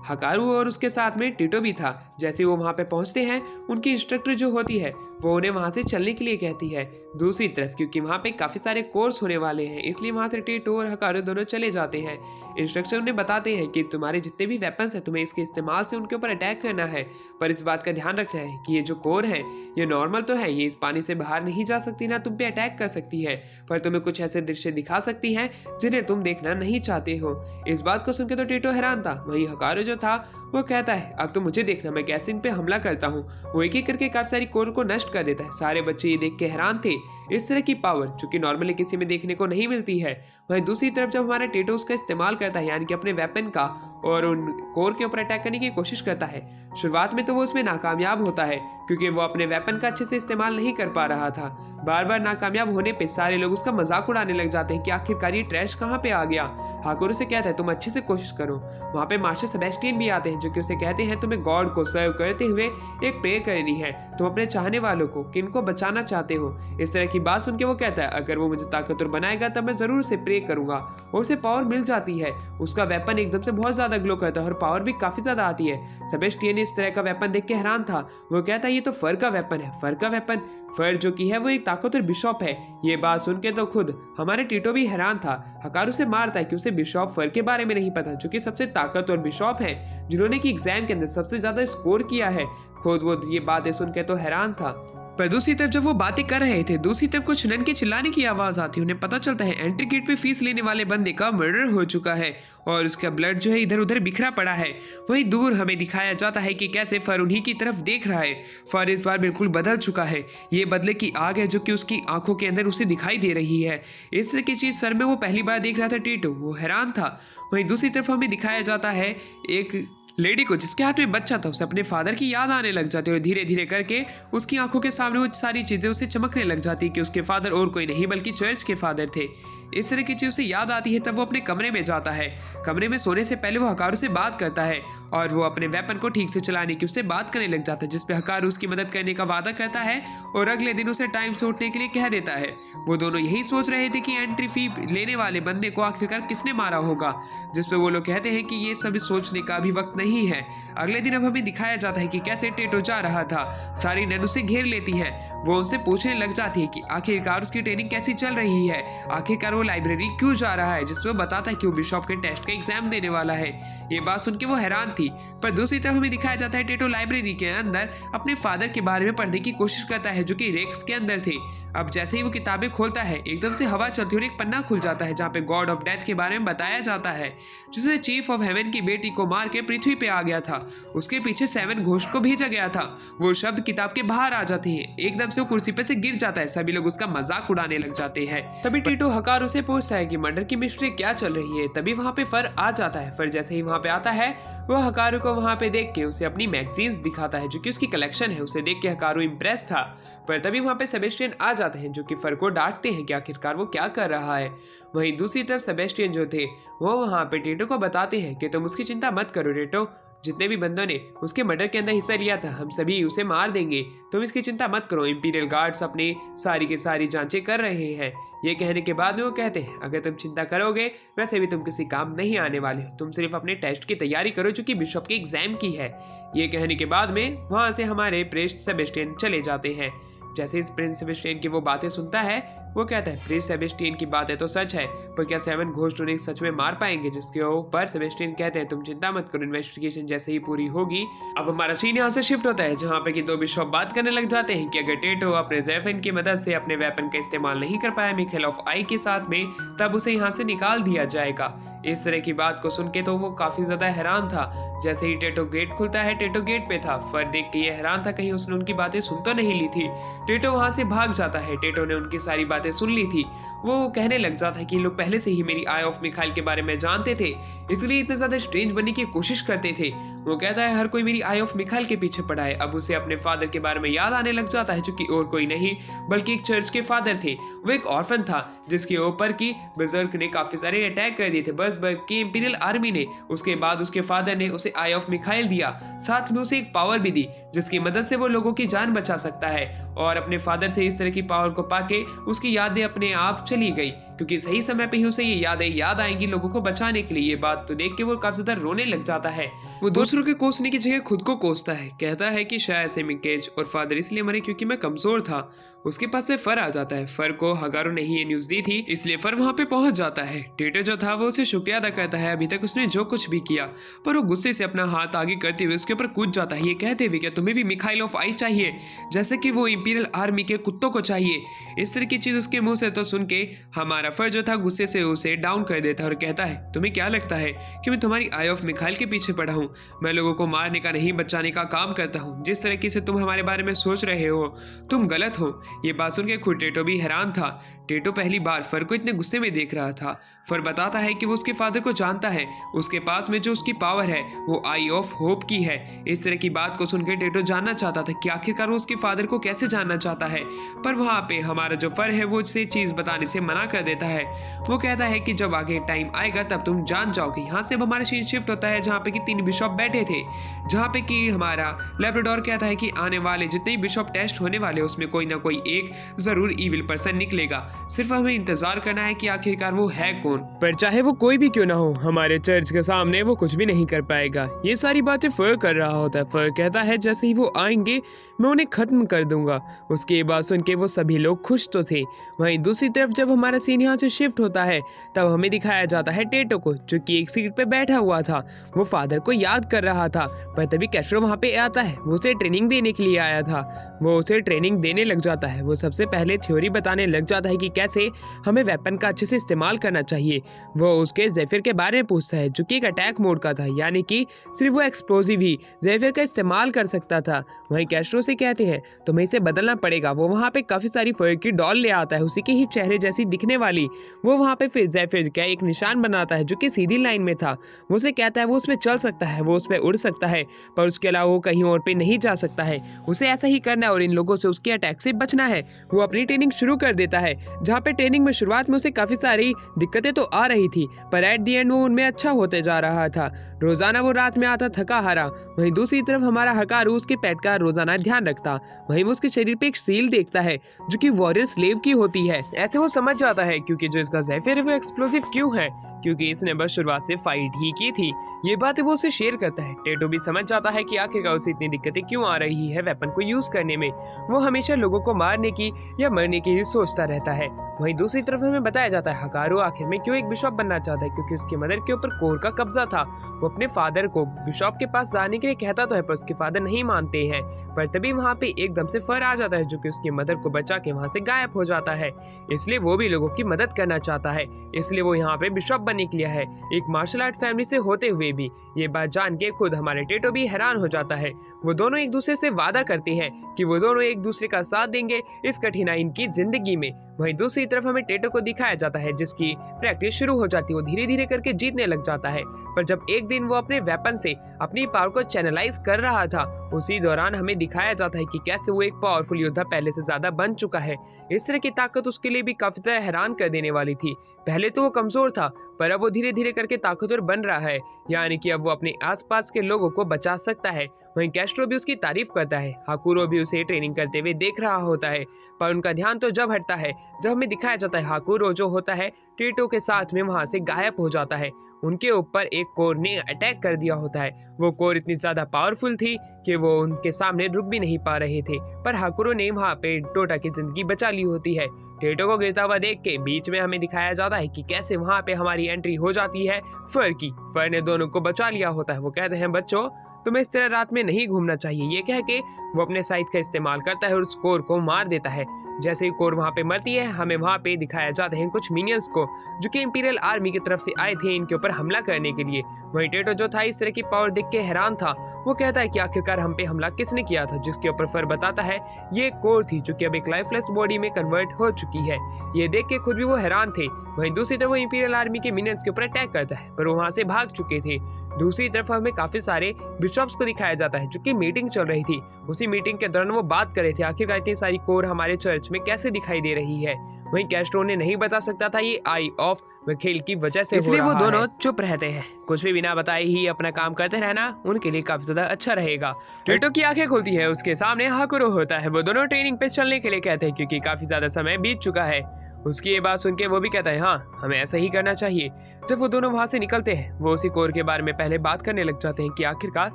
हकारू और उसके साथ में टीटो भी था। जैसे वो वहाँ पे पहुँचते हैं उनकी इंस्ट्रक्टर जो होती है वो उन्हें वहाँ से चलने के लिए कहती है दूसरी तरफ, क्योंकि वहाँ पे काफ़ी सारे कोर्स होने वाले हैं, इसलिए वहाँ से टीटो और हकारू दोनों चले जाते हैं। इंस्ट्रक्टर उन्हें बताते हैं कि तुम्हारे जितने भी वेपन्स हैं तुम्हें इसके इस्तेमाल से उनके ऊपर अटैक करना है, पर इस बात का ध्यान रखना है कि ये जो कोर है ये नॉर्मल तो है, ये इस पानी से बाहर नहीं जा सकती, ना तुम पे अटैक कर सकती है, पर तुम्हें कुछ ऐसे दृश्य दिखा सकती है जिन्हें तुम देखना नहीं चाहते हो। इस बात को सुनकर तो टीटो हैरान था। वहीं हकारू जो था वो कहता है अब तो मुझे देखना मैं कैसे इन पे हमला करता हूँ। वो एक एक करके काफी सारी कोर को नष्ट कर देता है। सारे बच्चे ये देख के हैरान थे, इस तरह की पावर जो कि नॉर्मली किसी में देखने को नहीं मिलती है। वहीं दूसरी तरफ जब हमारा टेटो उसका इस्तेमाल करता है, यानी कि अपने वेपन का, और उन कोर के ऊपर अटैक करने की कोशिश करता है, शुरुआत में तो वो उसमें नाकामयाब होता है क्योंकि वो अपने वेपन का अच्छे से इस्तेमाल नहीं कर पा रहा था। बार बार नाकामयाब होने पे सारे लोग उसका मजाक उड़ाने लग जाते हैं कि आखिरकार ये ट्रैश कहाँ पे आ गया। हाकुरू से कहता है तुम अच्छे से कोशिश करो। वहाँ पे मास्टर सेबेस्टियन भी आते हैं जो कि उसे कहते हैं तुम्हें गॉड को सर्व करते हुए एक प्रेयर करनी है, तुम अपने चाहने वालों को किनको बचाना चाहते हो। इस तरह की बात सुन के वो कहता है अगर वो मुझे ताकतवर बनाएगा तब मैं जरूर उसे प्रे करूंगा, और उसे पावर मिल जाती है। उसका वेपन एकदम से बहुत ज्यादा ग्लो करता है और पावर भी काफी ज्यादा आती है। सेबेस्टियन इस तरह का वेपन देख के हैरान था। वो कहता है ये तो फर का वेपन है। फर का वेपन? फर जो की है वो एक ताकतवर बिशॉप है। ये बात सुन के तो खुद हमारे टीटो भी हैरान था। हकारू से मारता है कि उसे बिशॉप फर के बारे में नहीं पता, जो कि सबसे ताकतवर बिशॉप है जिन्होंने की एग्जाम के अंदर सबसे ज्यादा स्कोर किया है। खुद वो ये बातें सुन के तो हैरान था। पर दूसरी तरफ जब वो बातें कर रहे थे, दूसरी तरफ कुछ नन के चिल्लाने की आवाज आती। उन्हें पता चलता है एंट्री गेट पे फीस लेने वाले बंदे का मर्डर हो चुका है और उसका ब्लड जो है इधर उधर बिखरा पड़ा है। वहीं दूर हमें दिखाया जाता है कि कैसे फर उन्हीं की तरफ देख रहा है। फर इस बार बिल्कुल बदल चुका है, ये बदले की आग है जो कि उसकी आंखों के अंदर उसे दिखाई दे रही है। इस तरह की चीज फर में वो पहली बार देख रहा था टीटो, वो हैरान था। वहीं दूसरी तरफ हमें दिखाया जाता है एक लेडी को जिसके हाथ में बच्चा था, उसे अपने फादर की याद आने लग जाती है और धीरे धीरे करके उसकी आंखों के सामने वो सारी चीजें उसे चमकने लग जाती है कि उसके फादर और कोई नहीं बल्कि चर्च के फादर थे। इस तरह की चीज उसे याद आती है, तब वो अपने कमरे में जाता है। कमरे में सोने से पहले वो हकारू से बात करता है और वो अपने वेपन को ठीक से चलाने की उससे बात करने लग जाता है, जिसपे हकारू उसकी मदद करने का वादा करता है और अगले दिन उसे टाइम से उठने के लिए कह देता है। वो दोनों यही सोच रहे थे कि एंट्री फी लेने वाले बंदे को आखिरकार किसने मारा होगा, जिसपे वो लोग कहते हैं कि ये सब सोचने का अभी वक्त नहीं है। अगले दिन अब हमें दिखाया जाता है कि कैसे टेटो जा रहा था। सारी नन उसे घेर लेती है। वो उनसे पूछने लग जाती है कि आखिरकार उसकी ट्रेनिंग कैसी चल रही है, आखिरकार वो लाइब्रेरी क्यों जा रहा है, जिसमें वो बताता है कि वो बिशॉप के टेस्ट का एग्जाम देने वाला है। ये बात सुन के वो हैरान थी। पर दूसरी तरफ हमें दिखाया जाता है टेटो लाइब्रेरी के अंदर अपने फादर के बारे में पढ़ने की कोशिश करता है जो कि रेक्स के अंदर थे। अब जैसे ही वो किताबें खोलता है एकदम से हवा चलती और एक पन्ना खुल जाता है जहाँ पे गॉड ऑफ डेथ के बारे में बताया जाता है, जिसने चीफ ऑफ हेवन की बेटी को मार के पृथ्वी पे आ गया था। उसके पीछे 7 घोस्ट को भेजा गया था। वो शब्द किताब के बाहर आ जाते हैं। एकदम से वो कुर्सी पे से गिर जाता है। सभी लोग उसका मजाक उड़ाने लग जाते हैं। तभी टीटो हकारू से पूछता है कि मर्डर की मिस्ट्री क्या चल रही है। तभी वहाँ पे फर आ जाता है। फर जैसे ही वहाँ पे आता है वो हकारू को वहाँ पे देख के उसे अपनी मैगजीन्स दिखाता है जो कि उसकी कलेक्शन है। उसे देख के हकारू इम्प्रेस था। पर तभी वहाँ पे सेबेस्टियन आ जाते हैं जो कि फर को डांटते हैं कि आखिरकार वो क्या कर रहा है। वहीं दूसरी तरफ सेबेस्टियन जो थे वो वहाँ पे टेटो को बताते हैं कि तुम उसकी चिंता मत करो टेटो, जितने भी बंदों ने उसके मर्डर के अंदर हिस्सा लिया था हम सभी उसे मार देंगे, तुम इसकी चिंता मत करो। इंपीरियल गार्ड्स अपनी सारी की सारी जांचें कर रहे हैं। ये कहने के बाद में वो कहते हैं अगर तुम चिंता करोगे वैसे भी तुम किसी काम नहीं आने वाले हो, तुम सिर्फ अपने टेस्ट की तैयारी करो जो कि बिशप के एग्जाम की है। ये कहने के बाद में वहां से हमारे प्रिंस सेबेस्टियन चले जाते हैं। जैसे इस प्रिंस सेबेस्टियन की वो बातें सुनता है वो कहता है प्रिंस सेबेस्टियन की बातें तो सच है, पर क्या 7 घोस्ट उन्हें सच में मार पाएंगे? जिसके ऊपर सेबेस्टियन कहते हैं तुम चिंता मत करो, इन्वेस्टिगेशन जैसे ही पूरी होगी। अब हमारा सीन यहाँ से शिफ्ट होता है जहाँ पे कि दो बिशप बात करने लग जाते हैं कि अगर टेटो अपने ज़ेफिन की मदद से अपने वेपन का इस्तेमाल नहीं कर पाया मिखेल ऑफ आई के साथ में, तब उसे यहाँ से निकाल दिया जाएगा। इस तरह की बात को सुन के तो वो काफी ज्यादा हैरान था। जैसे ही टेटो गेट खुलता है, टेटो गेट पे था। फर देख के ये हैरान था कहीं उसने उनकी बातें सुन तो नहीं ली थी। टेटो वहां से भाग जाता है। टेटो ने उनकी सारी बातें सुन ली थी। वो कहने लग जाता है कि लोग पहले से ही मेरी आई ऑफ मिखाइल के बारे में जानते थे, इसलिए इतने ज्यादा स्ट्रेंज बनने की कोशिश करते थे। वो कहता है हर कोई मेरी आई ऑफ मिखाइल के पीछे पड़ा है। अब उसे अपने फादर के बारे में याद आने लग जाता है जो कि और कोई नहीं बल्कि एक चर्च के फादर थे। वो एक ऑर्फन था जिसके ऊपर की बजर्ग ने काफी सारे अटैक कर दिए थे। बर्सबर्ग की इंपीरियल आर्मी ने। उसके बाद उसके फादर ने उसे आई ऑफ मिखाइल दिया, साथ में उसे एक पावर भी दी जिसकी मदद से वो लोगों की जान बचा सकता है। और अपने फादर से इस तरह की पावर को पाके उसकी यादें अपने आप चली गई, क्योंकि सही समय पे ही उसे ये यादें याद आएंगी लोगों को बचाने के लिए। ये बात तो देख के वो काफी ज्यादा रोने लग जाता है। वो दूसरों के कोसने की जगह खुद को कोसता है। कहता है कि शायद से मिकेज और फादर इसलिए मरे क्योंकि मैं कमजोर था। उसके पास में फर आ जाता है। फर को हगारो ने ही ये न्यूज दी थी, इसलिए फर वहां पे पहुंच जाता है। टेटो जो था वो उसे शुक्रिया अदा करता है अभी तक उसने जो कुछ भी किया, पर वो गुस्से से अपना हाथ आगे करते हुए उसके ऊपर कूद जाता है, ये कहते हुए क्या तुम्हें भी मिखाइल ऑफ आई चाहिए जैसे कि वो इंपीरियल आर्मी के कुत्तों को चाहिए। इस तरह की चीज उसके मुंह से तो सुन के हमारा फर जो था गुस्से से उसे डाउन कर देता है और कहता है तुम्हें क्या लगता है कि मैं तुम्हारी आई ऑफ मिखाइल के पीछे पड़ा हूँ? मैं लोगों को मारने का नहीं बचाने का काम करता हूँ। जिस तरीके से तुम हमारे बारे में सोच रहे हो तुम गलत हो। ये बात सुन के टेटो भी हैरान था। टेटो पहली बार फर को इतने गुस्से में देख रहा था। फर बताता है कि वो उसके फादर को जानता है, उसके पास में जो उसकी पावर है वो आई ऑफ होप की है। इस तरह की बात को सुनकर टेटो जानना चाहता था कि आखिरकार वो उसके फादर को कैसे जानना चाहता है, पर वहाँ पे हमारा जो फर है वो उसे चीज बताने से मना कर देता है। वो कहता है कि जब आगे टाइम आएगा तब तुम जान जाओगे। यहाँ से अब हमारा सीन शिफ्ट होता है जहाँ पे कि 3 बिशप बैठे थे, जहाँ पे कि हमारा लैब्राडोर कहता है कि आने वाले जितने बिशप टेस्ट होने वाले उसमें कोई ना कोई एक जरूर इविल पर्सन निकलेगा, सिर्फ हमें इंतजार करना है कि आखिरकार वो है कौन। पर चाहे वो कोई भी क्यों ना हो, हमारे चर्च के सामने वो कुछ भी नहीं कर पाएगा। ये सारी बातें फर कर रहा होता है। फर कहता है जैसे ही वो आएंगे मैं उन्हें खत्म कर दूंगा। उसके बाद सुन के वो सभी लोग खुश तो थे। वहीं दूसरी तरफ जब हमारा सीन यहाँ से शिफ्ट होता है तब हमें दिखाया जाता है टेटो को जो कि एक सीट पे बैठा हुआ था। वो फादर को याद कर रहा था, पर तभी कैस्ट्रो वहाँ पे आता है। वो उसे ट्रेनिंग देने के लिए आया था। वो उसे ट्रेनिंग देने लग जाता है। वो सबसे पहले थ्योरी बताने लग जाता है कि कैसे हमें वेपन का अच्छे से इस्तेमाल करना चाहिए। वो उसके ज़ेफिर के बारे में पूछता है जो कि एक अटैक मोड का था, यानी कि सिर्फ वो एक्सप्लोजिव ही ज़ेफिर का इस्तेमाल कर सकता था। वहीं कैस्ट्रो से कहते हैं तुम्हें इसे बदलना पड़ेगा। वो वहाँ पे काफ़ी सारी फर की डॉल ले आता है, उसी के ही चेहरे जैसी दिखने वाली। वो वहाँ पे फिर ज़ेफिर का एक निशान बनाता है जो कि सीधी लाइन में था। वो उसे कहता है वो उसमें चल सकता है, वो उसमें उड़ सकता है, पर उसके अलावा वो कहीं और पे नहीं जा सकता है। उसे ऐसा ही करना है और इन लोगों से उसके अटैक से बचना है। वो अपनी ट्रेनिंग शुरू कर देता है, जहाँ पे ट्रेनिंग में शुरुआत में उसे काफी सारी दिक्कतें तो आ रही थी, पर एट दी एंड वो उनमें अच्छा होते जा रहा था। रोजाना वो रात में आता थका हारा। वहीं दूसरी तरफ हमारा हकारू उसके पेट का रोजाना ध्यान रखता। वहीं वो उसके शरीर पे एक सील देखता है जो कि वॉरियर स्लेव की होती है। ऐसे वो समझ जाता है क्योंकि जो इसका ज़ेफिर है वो एक्सप्लोसिव क्यों है, क्योंकि इसने बस शुरुआत से फाइट ही की थी। ये बातें वो उसे शेयर करता है। टेटो भी समझ जाता है कि आखिरकार उसे इतनी दिक्कतें क्यों आ रही है वेपन को यूज करने में। वो हमेशा लोगों को मारने की या मरने की ही सोचता रहता है। वहीं दूसरी तरफ हमें बताया जाता है हकारू आखिर में क्यों एक बिशप बनना चाहता है, क्योंकि उसकी मदर के ऊपर कोर का कब्जा था। वो अपने फादर को बिशप के पास जाने के लिए कहता तो है, पर उसके फादर नहीं मानते हैं। पर तभी वहाँ पे एकदम से फर आ जाता है जो कि उसकी मदर को बचा के वहाँ से गायब हो जाता है। इसलिए वो भी लोगों की मदद करना चाहता है, इसलिए वो यहाँ पे बिशप बनने के लिए है, एक मार्शल आर्ट फैमिली से होते हुए भी। ये बात जान के खुद हमारे टेटो भी हैरान हो जाता है। वो दोनों एक दूसरे से वादा करते हैं कि वो दोनों एक दूसरे का साथ देंगे इस कठिनाई की जिंदगी में। वहीं दूसरी तरफ हमें टेटो को दिखाया जाता है जिसकी प्रैक्टिस शुरू हो जाती है। वो धीरे धीरे करके जीतने लग जाता है, पर जब एक दिन वो अपने वेपन से अपनी पावर को चैनलाइज कर रहा था, उसी दौरान हमें दिखाया जाता है कि कैसे वो एक पावरफुल योद्धा पहले से ज्यादा बन चुका है। इस तरह की ताकत उसके लिए भी काफी तरह हैरान कर देने वाली थी। पहले तो वो कमजोर था, पर अब वो धीरे धीरे करके ताकतवर बन रहा है, यानी कि अब वो अपने आसपास के लोगों को बचा सकता है। वहीं कैस्ट्रो भी उसकी तारीफ करता है। हाकुरो भी उसे ट्रेनिंग करते हुए देख रहा होता है, पर उनका ध्यान तो जब हटता है जब हमें दिखाया जाता है हाकुरो जो होता है टेटो के साथ में वहां से गायब हो जाता है। उनके ऊपर एक कोर ने अटैक कर दिया होता है। वो कोर इतनी ज्यादा पावरफुल थी कि वो उनके सामने रुक भी नहीं पा रहे थे, पर हाकुरो ने वहाँ पे टोटा की जिंदगी बचा ली होती है। टेटो को गिरता हुआ देख के बीच में हमें दिखाया जाता है कि कैसे वहाँ पे हमारी एंट्री हो जाती है फर की। फर ने दोनों को बचा लिया होता है। वो कहते हैं बच्चों तुम्हें इस तरह रात में नहीं घूमना चाहिए। ये कह के वो अपने साइड का इस्तेमाल करता है और उस कोर को मार देता है। जैसे ही कोर वहाँ पे मरती है, हमें वहाँ पे दिखाया जाते हैं कुछ मिनियंस को जो कि इंपीरियल आर्मी की तरफ से आए थे इनके ऊपर हमला करने के लिए। वहीं टेटो जो था इस तरह की पावर देख के हैरान था। वो कहता है कि आखिरकार हम पे हमला किसने किया था, जिसके ऊपर फर बताता है ये कोर थी जो कि अब एक लाइफलेस बॉडी में कन्वर्ट हो चुकी है। ये देख के खुद भी वो हैरान थे। वहीं दूसरी तरफ वो इंपीरियल आर्मी के मिनियंस के ऊपर अटैक करता है, पर वो वहाँ से भाग चुके थे। दूसरी तरफ हमें काफी सारे बिशॉप्स को दिखाया जाता है जो कि मीटिंग चल रही थी। उसी मीटिंग के दौरान वो बात कर रहे थे आखिरकार इतनी सारी कोर हमारे चर्च में कैसे दिखाई दे रही है। वहीं कैस्ट्रो ने नहीं बता सकता था ये आई ऑफ खेल की वजह से, इसलिए वो दोनों चुप रहते हैं। कुछ भी बिना बताए ही अपना काम करते रहना उनके लिए काफी ज्यादा अच्छा रहेगा। टेटो की आंखें खुलती है, उसके सामने हाकुरो होता है। वो दोनों ट्रेनिंग पे चलने के लिए कहते हैं क्योंकि काफी ज्यादा समय बीत चुका है। उसकी ये बात सुन के वो भी कहता है हाँ हमें ऐसा ही करना चाहिए। जब वो दोनों वहां से निकलते हैं, वो उसी कोर के बारे में पहले बात करने लग जाते हैं कि आखिरकार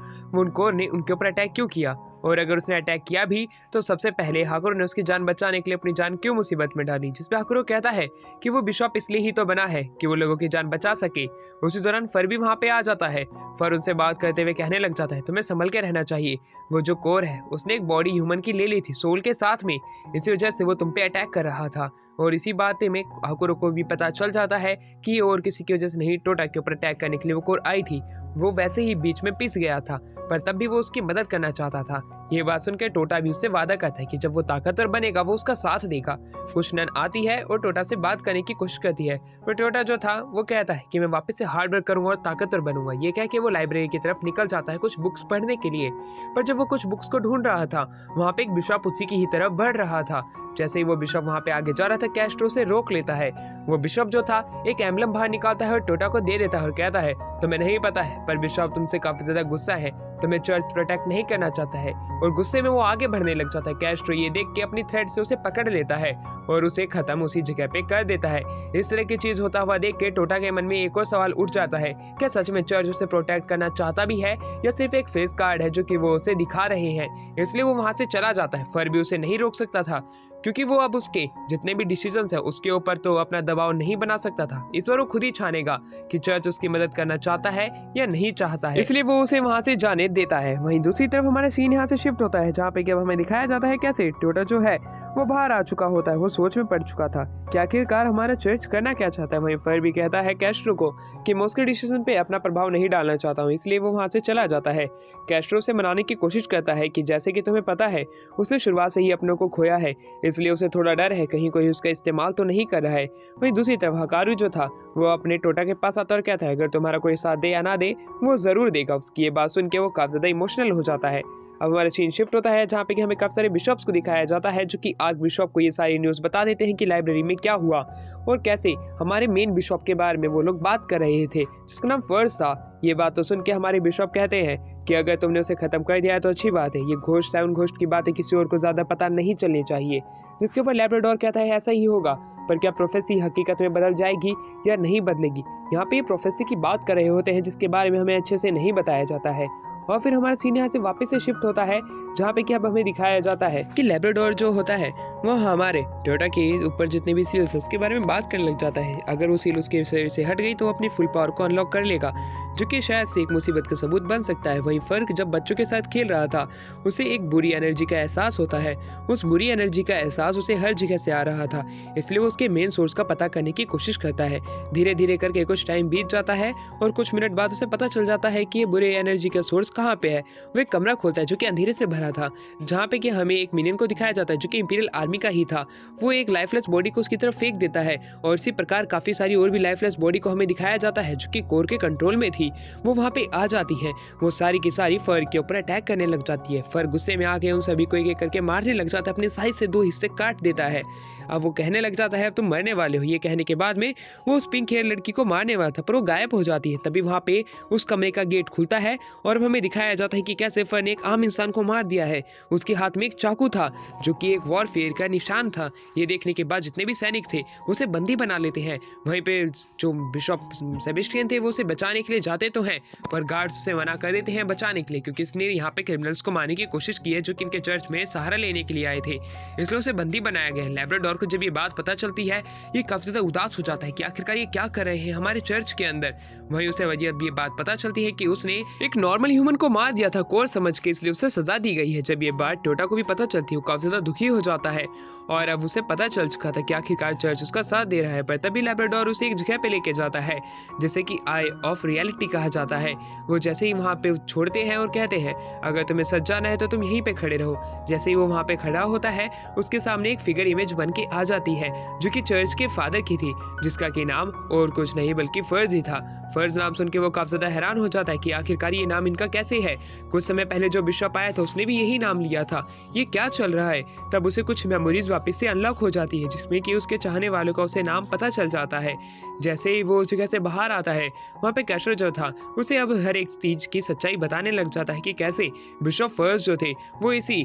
वो उन कोर ने उनके ऊपर अटैक क्यों किया, और अगर उसने अटैक किया भी तो सबसे पहले हाकुरो ने उसकी जान बचाने के लिए अपनी जान क्यों मुसीबत में डाली। जिसपे हाकुरो कहता है कि वो बिशॉप इसलिए ही तो बना है कि वो लोगों की जान बचा सके। उसी दौरान फर भी वहाँ पे आ जाता है। फर उनसे बात करते हुए कहने लग जाता है तुम्हें संभल के रहना चाहिए। वो जो कोर है उसने एक बॉडी ह्यूमन की ले ली थी सोल के साथ में, इसी वजह से वो तुम पे अटैक कर रहा था। और इसी बात में हाकुरो को भी पता चल जाता है कि और किसी की वजह से नहीं टोटा के ऊपर अटैक करने के लिए वो कोर आई थी। वो वैसे ही बीच में पिस गया था, पर तब भी वो उसकी मदद करना चाहता था। ये बात सुनकर टोटा भी उससे वादा करता है कि जब वो ताकतवर बनेगा वो उसका साथ देगा। कुछ नन आती है और टोटा से बात करने की कोशिश करती है, पर टोटा जो था वो कहता है कि मैं वापस से हार्ड वर्क करूंगा और ताकतवर बनूंगा। ये कह के वो लाइब्रेरी की तरफ निकल जाता है कुछ बुक्स पढ़ने के लिए। पर जब वो कुछ बुक्स को ढूंढ रहा था, वहाँ पे एक बिशप उसी की ही तरफ बढ़ रहा था। जैसे ही वो बिशप वहाँ पे आगे जा रहा था, कैस्ट्रो से रोक लेता है। वो बिशप जो था एक एम्बलम बाहर निकालता है और टोटा को दे देता है और कहता है तुम्हें नहीं पता है पर बिशप तुमसे काफी ज्यादा गुस्सा है, तुम्हें चर्च प्रोटेक्ट नहीं करना चाहता है। और गुस्से में वो आगे बढ़ने लग जाता है। कैस्ट्रो ये देख के अपनी थ्रेड से उसे पकड़ लेता है और उसे खत्म उसी जगह पे कर देता है। इस तरह की चीज होता हुआ देख के टोटा के मन में एक और सवाल उठ जाता है, क्या सच में चर्च उसे प्रोटेक्ट करना चाहता भी है या सिर्फ एक फेस कार्ड है जो कि वो उसे दिखा रहे हैं। इसलिए वो वहां से चला जाता है। फर भी उसे नहीं रोक सकता था क्योंकि वो अब उसके जितने भी डिसीजंस है उसके ऊपर तो अपना दबाव नहीं बना सकता था। इस बार वो खुद ही छानेगा कि चर्च उसकी मदद करना चाहता है या नहीं चाहता है, इसलिए वो उसे वहां से जाने देता है। वहीं दूसरी तरफ हमारा सीन यहाँ से शिफ्ट होता है जहाँ पे अब हमें दिखाया जाता है कैसे टोटा जो है वो बाहर आ चुका होता है। वो सोच में पड़ चुका था कि आखिरकार हमारा चर्च करना क्या चाहता है। वहीं फर भी कहता है कैस्ट्रो को कि मैं उसके डिसीजन पे अपना प्रभाव नहीं डालना चाहता हूँ, इसलिए वो वहाँ से चला जाता है। कैस्ट्रो से मनाने की कोशिश करता है कि जैसे कि तुम्हें पता है उसने शुरुआत से ही अपनों को खोया है, इसलिए उसे थोड़ा डर है कहीं कोई उसका इस्तेमाल तो नहीं कर रहा है। वहीं दूसरी तरफ हकारू जो था वो अपने टोटा के पास आता और कहता है अगर तुम्हारा कोई साथ दे या ना दे वो जरूर देगा। उसकी ये बात सुन के वो काफी ज्यादा इमोशनल हो जाता है। अब हमारा सीन शिफ्ट होता है जहाँ पे कि हमें काफी सारे बिशॉप्स को दिखाया जाता है जो कि आर्क बिशॉप को ये सारी न्यूज़ बता देते हैं कि लाइब्रेरी में क्या हुआ और कैसे हमारे मेन बिशॉप के बारे में वो लोग बात कर रहे थे जिसका नाम फर्स था। ये बात तो सुन के हमारे बिशॉप कहते हैं कि अगर तुमने उसे खत्म कर दिया है तो अच्छी बात है, ये घोस्ट है उन घोस्ट की बातें किसी और को ज्यादा पता नहीं चलनी चाहिए। जिसके ऊपर लैब्राडोर कहता है ऐसा ही होगा, पर क्या प्रोफेसी हकीकत में बदल जाएगी या नहीं बदलेगी। यहाँ पे ये प्रोफेसी की बात कर रहे होते हैं जिसके बारे में हमें अच्छे से नहीं बताया जाता है। और फिर हमारा सीन यहाँ से वापस से शिफ्ट होता है जहाँ पे कि अब हमें दिखाया जाता है कि लैब्राडोर जो होता है वो हमारे टोटा के ऊपर जितने भी सील्स है उसके बारे में बात करने लग जाता है। अगर वो सील उसके शरीर से हट गई तो वो अपनी फुल पावर को अनलॉक कर लेगा, जो कि शायद से एक मुसीबत का सबूत बन सकता है। वहीं फर्क जब बच्चों के साथ खेल रहा था उसे एक बुरी एनर्जी का एहसास होता है। उस बुरी एनर्जी का एहसास उसे हर जगह से आ रहा था, इसलिए वो उसके मेन सोर्स का पता करने की कोशिश करता है। धीरे धीरे करके कुछ टाइम बीत जाता है और कुछ मिनट बाद उसे पता चल जाता है कि ये बुरे एनर्जी का सोर्स कहाँ पे है। वो एक कमरा खोलता है जो कि अंधेरे से भरा रहा था, जहाँ पे कि हमें एक मिनियन को दिखाया जाता है जो कि इंपीरियल आर्मी का ही था। वो एक लाइफलेस बॉडी को उसकी तरफ फेंक देता है और इसी प्रकार काफ़ी सारी और भी लाइफलेस बॉडी को हमें दिखाया जाता है जो कि कोर के कंट्रोल में थी। वो वहाँ पे आ जाती हैं, वो सारी की सारी फर के ऊपर अटैक करने लग जाती है। फर गुस्से में आके उन सभी को एक एक करके मारने लग जाता है, अपने साइज से 2 हिस्से काट देता है। अब वो कहने लग जाता है अब तुम मरने वाले हो। ये कहने के बाद में वो उस पिंक हेयर लड़की को मारने वाला था पर वो गायब हो जाती है। तभी वहाँ पे उस कमरे का गेट खुलता है और हमें दिखाया जाता है कि कैसे फर ने एक आम इंसान को मार दिया है। उसके हाथ में एक चाकू था जो कि एक वॉरफेयर का निशान था। ये देखने के बाद जितने भी सैनिक थे उसे बंदी बना लेते हैं। वहीं पे जो बिशप सेबेस्टियन थे वो उसे बचाने के लिए जाते तो हैं पर गार्ड्स उसे मना कर देते हैं बचाने के लिए, क्योंकि इसने यहाँ पे क्रिमिनल्स को मारने की कोशिश की है जो कि इनके चर्च में सहारा लेने के लिए आए थे, इसलिए उसे बंदी बनाया गया है। लैब्राडोर को जब ये बात पता चलती है ये काफी ज्यादा उदास हो जाता है कि आखिरकार ये क्या कर रहे हैं हमारे चर्च के अंदर। वहीं उसे जब ये बात पता चलती है कि उसने एक नॉर्मल ह्यूमन को मार दिया था कोर समझ के, इसलिए उसे सजा दी गई है। जब ये बात टोटा को भी पता चलती है वो काफी ज्यादा दुखी हो जाता है और अब उसे पता चल चुका था कि आखिरकार चर्च उसका साथ दे रहा है। पर तभी लैब्राडोर उसे एक जगह पे लेके जाता है जैसे कि आई ऑफ रियलिटी कहा जाता है। वो जैसे ही वहाँ पे छोड़ते हैं और कहते हैं अगर तुम्हें सच जाना है तो तुम यहीं पे खड़े रहो। जैसे ही वो वहाँ पे खड़ा होता है उसके सामने एक फिगर इमेज बन के आ जाती है जो कि चर्च के फादर की थी, जिसका कि नाम और कुछ नहीं बल्कि फर्ज ही था। फर्ज नाम सुन के वो काफी ज्यादा हैरान हो जाता है कि आखिरकार ये नाम इनका कैसे है। कुछ समय पहले जो बिशप आया था उसने भी यही नाम लिया था, ये क्या चल रहा है। तब उसे कुछ मेमोरीज वापस से अनलॉक हो जाती है जिसमें कि उसके चाहने वालों का उसे नाम पता चल जाता है। जैसे ही वो उस जगह से बाहर आता है वहाँ पे कैशर जो था उसे अब हर एक चीज की सच्चाई बताने लग जाता है कि कैसे बिशप फर्ज जो थे वो इसी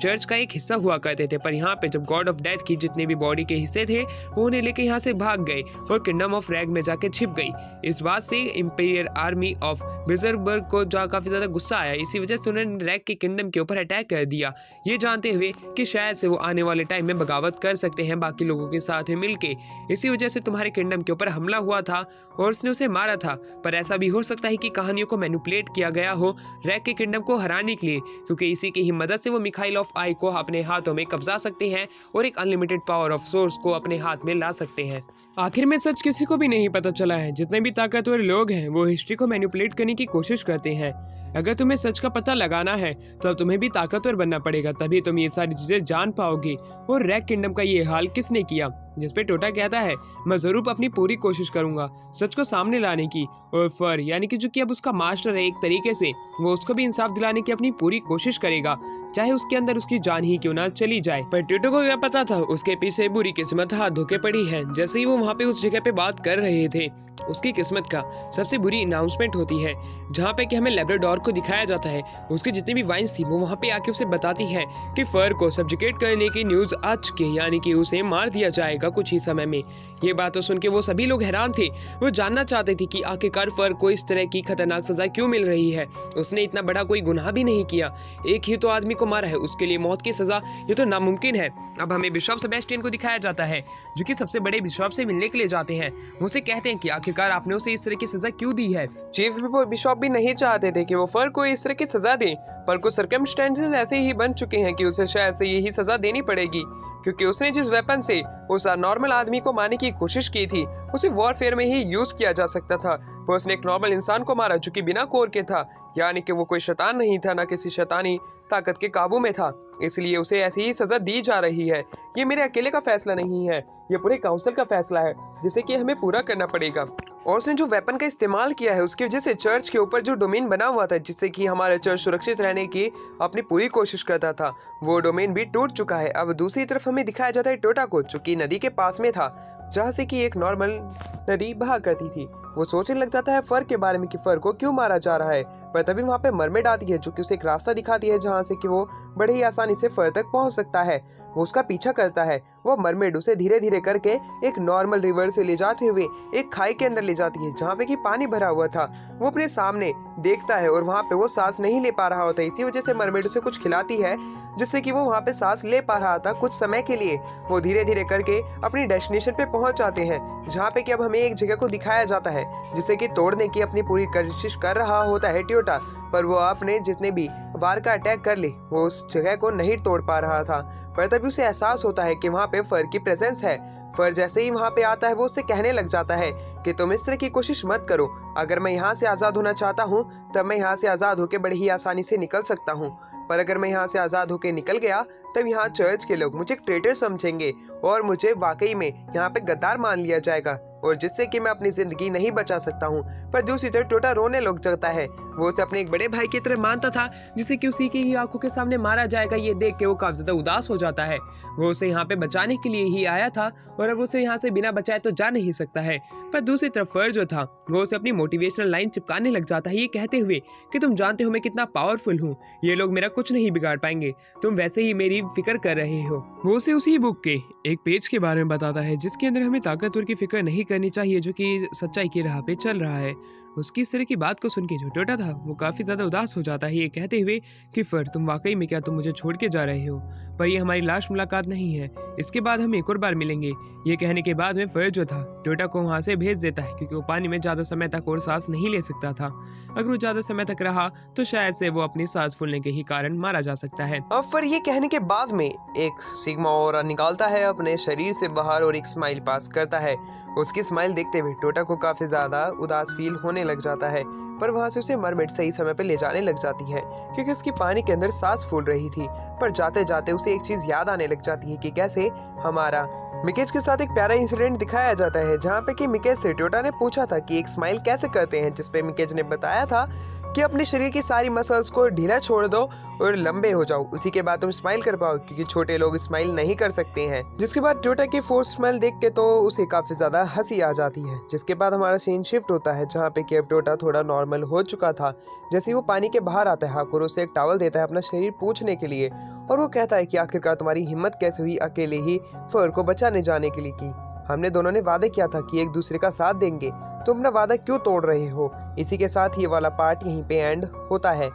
चर्च का एक हिस्सा हुआ करते थे, पर यहाँ पे जब गॉड ऑफ डेथ की जितने भी बॉडी के हिस्से थे वो उन्हें लेके यहाँ से भाग गए और किंगडम ऑफ रैग में जाके छिप गई। इस बात से इंपीरियल आर्मी ऑफ बिजरबर्ग को जो काफी ज्यादा गुस्सा आया, इसी वजह से उन्होंने रैग के किंगडम के ऊपर अटैक कर दिया, ये जानते हुए कि शायद से वो आने वाले टाइम में बगावत कर सकते हैं बाकी लोगों के साथ मिलके। इसी वजह से तुम्हारे किंगडम के ऊपर हमला हुआ था और उसने उसे मारा था। पर ऐसा भी हो सकता है कि कहानियों को मैनिपुलेट किया गया हो रैग के किंगडम को हराने के लिए, क्योंकि इसी की ही मदद से वो मिखाइल ऑफ आई को अपने हाथों में कब्जा सकते हैं और एक अनलिमिटेड पावर ऑफ सोर्स को अपने हाथ में ला सकते हैं। आखिर में सच किसी को भी नहीं पता चला है। जितने भी ताकतवर लोग हैं वो हिस्ट्री को मैनिपुलेट करने की कोशिश करते हैं। अगर तुम्हें सच का पता लगाना है तो अब तुम्हें भी ताकतवर बनना पड़ेगा, तभी तुम ये सारी चीजें जान पाओगे। और रैग किंगडम का ये हाल किसने किया, जिसपे टोटा कहता है मैं जरूर अपनी पूरी कोशिश करूंगा सच को सामने लाने की। और फर यानी कि जो कि अब उसका मास्टर है, एक तरीके से वो उसको भी इंसाफ दिलाने की अपनी पूरी कोशिश करेगा, चाहे उसके अंदर उसकी जान ही क्यों ना चली जाए। पर टोटो को क्या पता था उसके पीछे बुरी किस्मत हाथ धोके पड़ी है। जैसे ही वो वहाँ पे उस जगह पे बात कर रहे थे उसकी किस्मत का सबसे बुरी अनाउंसमेंट होती है, जहाँ पे कि हमें लैब्राडोर को दिखाया जाता है। उसकी जितनी भी वाइन्स थी वो वहाँ पे आके उसे बताती है कि फर को सब्जुकेट करने की न्यूज आ चुकी है, यानी कि उसे मार दिया जाएगा कुछ ही समय में। ये बात सुन के वो सभी लोग हैरान थे, वो जानना चाहते थे कि आखिरकार फर को इस तरह की खतरनाक सजा क्यों मिल रही है। उसने इतना बड़ा कोई गुनाह भी नहीं किया, एक ही तो आदमी को मारा है, उसके लिए मौत की सजा ये तो नामुमकिन है। अब हमें बिशप सेबेस्टियन को दिखाया जाता है जो कि सबसे बड़े बिशप से मिलने के लिए जाते हैं। वो उसे कहते हैं कि आखिरकार आपने उसे इस तरह की सजा क्यों दी है। चीफ बिशप भी नहीं चाहते थे कि वो फर को इस तरह की सजा दें, पर कुछ सर्कमस्टेंसेस ऐसे ही बन चुके हैं कि उसे शायद से यही सजा देनी पड़ेगी, क्योंकि उसने जिस वेपन से उस नॉर्मल आदमी को मारने की कोशिश की थी उसे वॉरफेयर में ही यूज किया जा सकता था। वो उसने एक नॉर्मल इंसान को मारा जो कि बिना कोर के था, यानी कि वो कोई शैतान नहीं था, ना किसी शैतानी ताकत के काबू में था, इसलिए उसे ऐसी ही सजा दी जा रही है। ये मेरे अकेले का फैसला नहीं है, ये पूरे काउंसिल का फैसला है जिसे कि हमें पूरा करना पड़ेगा। और उसने जो वेपन का इस्तेमाल किया है उसकी वजह से चर्च के ऊपर जो डोमेन बना हुआ था जिससे कि हमारा चर्च सुरक्षित रहने की अपनी पूरी कोशिश करता था, वो डोमेन भी टूट चुका है। अब दूसरी तरफ हमें दिखाया जाता है टोटा को, जो कि नदी के पास में था जहाँ से कि एक नॉर्मल नदी बहा करती थी। वो सोचने लग जाता है फर के बारे में कि फर को क्यों मारा जा रहा है, पर तभी वहाँ पे मरमेड आती है जो कि उसे एक रास्ता दिखाती है जहाँ से कि वो बड़े ही आसानी से फर तक पहुँच सकता है। वो उसका पीछा करता है, वो मरमेड उसे धीरे धीरे करके एक नॉर्मल रिवर से ले जाते हुए एक खाई के अंदर ले जाती है जहाँ पे कि पानी भरा हुआ था। वो अपने सामने देखता है और वहाँ पे वो सांस नहीं ले पा रहा होता, इसी वजह से मरमेड उसे कुछ खिलाती है जिससे कि वो वहाँ पे सांस ले पा रहा था कुछ समय के लिए। वो धीरे धीरे करके अपनी डेस्टिनेशन पे पहुँच जाते हैं जहाँ पे कि अब हमें एक जगह को दिखाया जाता है जिसे कि तोड़ने की अपनी पूरी कोशिश कर रहा होता है टोयोटा, पर वो अपने जितने भी वार का अटैक कर ले, वो उस जगह को नहीं तोड़ पा रहा था। पर तभी उसे एहसास होता है कि वहाँ पे फर की प्रेजेंस है। फर जैसे ही वहाँ पे आता है वो उससे कहने लग जाता है कि तुम इस तरह की कोशिश मत करो। अगर मैं यहाँ से आज़ाद होना चाहता हूँ तब मैं यहाँ से आज़ाद होकर बड़ी ही आसानी से निकल सकता हूँ, पर अगर मैं यहाँ से आज़ाद होकर निकल गया तब यहाँ चर्च के लोग मुझे एक ट्रेटर समझेंगे और मुझे वाकई में यहाँ पे गद्दार मान लिया जाएगा, और जिससे कि मैं अपनी ज़िंदगी नहीं बचा सकता हूँ। पर दूसरी तरफ टोटा रोने लग जाता है। वो उसे अपने एक बड़े भाई की तरह मानता था, जिसे कि उसी की ही आंखों के सामने मारा जाएगा। ये देख के वो काफी ज्यादा उदास हो जाता है। वो उसे यहाँ पे बचाने के लिए ही आया था और अब उसे यहाँ से बिना बचाए तो जा नहीं सकता है। पर दूसरी तरफ फर जो था वो उसे अपनी मोटिवेशनल लाइन चिपकाने लग जाता है, ये कहते हुए कि तुम जानते हो मैं कितना पावरफुल हूँ, ये लोग मेरा कुछ नहीं बिगाड़ पाएंगे, तुम वैसे ही मेरी फिक्र कर रहे हो। वो उसे उसी बुक के एक पेज के बारे में बताता है जिसके अंदर हमें ताकतवर की फिक्र नहीं करनी चाहिए जो कि सच्चाई की राह पे चल रहा है। उसकी इस तरह की बात को सुन के जो टोटा था वो काफी ज्यादा उदास हो जाता है, ये कहते हुए कि फर तुम वाकई में क्या तुम मुझे छोड़ के जा रहे हो, पर ये हमारी लास्ट मुलाकात नहीं है, इसके बाद हम एक और बार मिलेंगे। ये कहने के बाद में फर जो था टोटा को वहाँ से भेज देता है, क्योंकि वो पानी में ज्यादा समय तक और सांस नहीं ले सकता था। अगर वो ज्यादा समय तक रहा तो शायद से वो अपनी सांस फूलने के ही कारण मारा जा सकता है। अब फर ये कहने के बाद में एक सिग्मा ऑरा निकालता है अपने शरीर से बाहर और एक स्माइल पास करता है। उसकी स्माइल देखते हुए टोटा को काफी ज्यादा उदास फील होने लग जाता है, पर वहां से उसे मरमेड सही समय पे ले जाने लग जाती है, क्योंकि उसकी पानी के अंदर सांस फूल रही थी। पर जाते जाते उसे एक चीज याद आने लग जाती है कि कैसे हमारा मिकेज के साथ एक प्यारा इंसिडेंट दिखाया जाता है, जहाँ पे कि मिकेज से टोटा ने पूछा था कि एक स्माइल कैसे करते हैं, जिसपे मिकेज ने बताया था कि अपने शरीर की सारी मसल्स को ढीला छोड़ दो और लंबे हो जाओ, उसी के बाद तुम स्माइल कर पाओ, क्योंकि छोटे लोग स्माइल नहीं कर सकते हैं। जिसके बाद टोटा की फोर्स स्माइल देख के तो उसे काफी ज्यादा हंसी आ जाती है। जिसके बाद हमारा सीन शिफ्ट होता है, जहाँ पे कि अब टोटा थोड़ा नॉर्मल हो चुका था। जैसे ही वो पानी के बाहर आता है, हाकुर उसे एक टॉवल देता है अपना शरीर पोंछने के लिए, और वो कहता है कि आखिरकार तुम्हारी हिम्मत कैसे हुई अकेले ही फर को बचाने जाने के लिए की, हमने दोनों ने वादे किया था कि एक दूसरे का साथ देंगे, तुम अपना वादा क्यों तोड़ रहे हो। इसी के साथ ये वाला पार्ट यहीं पे एंड होता है।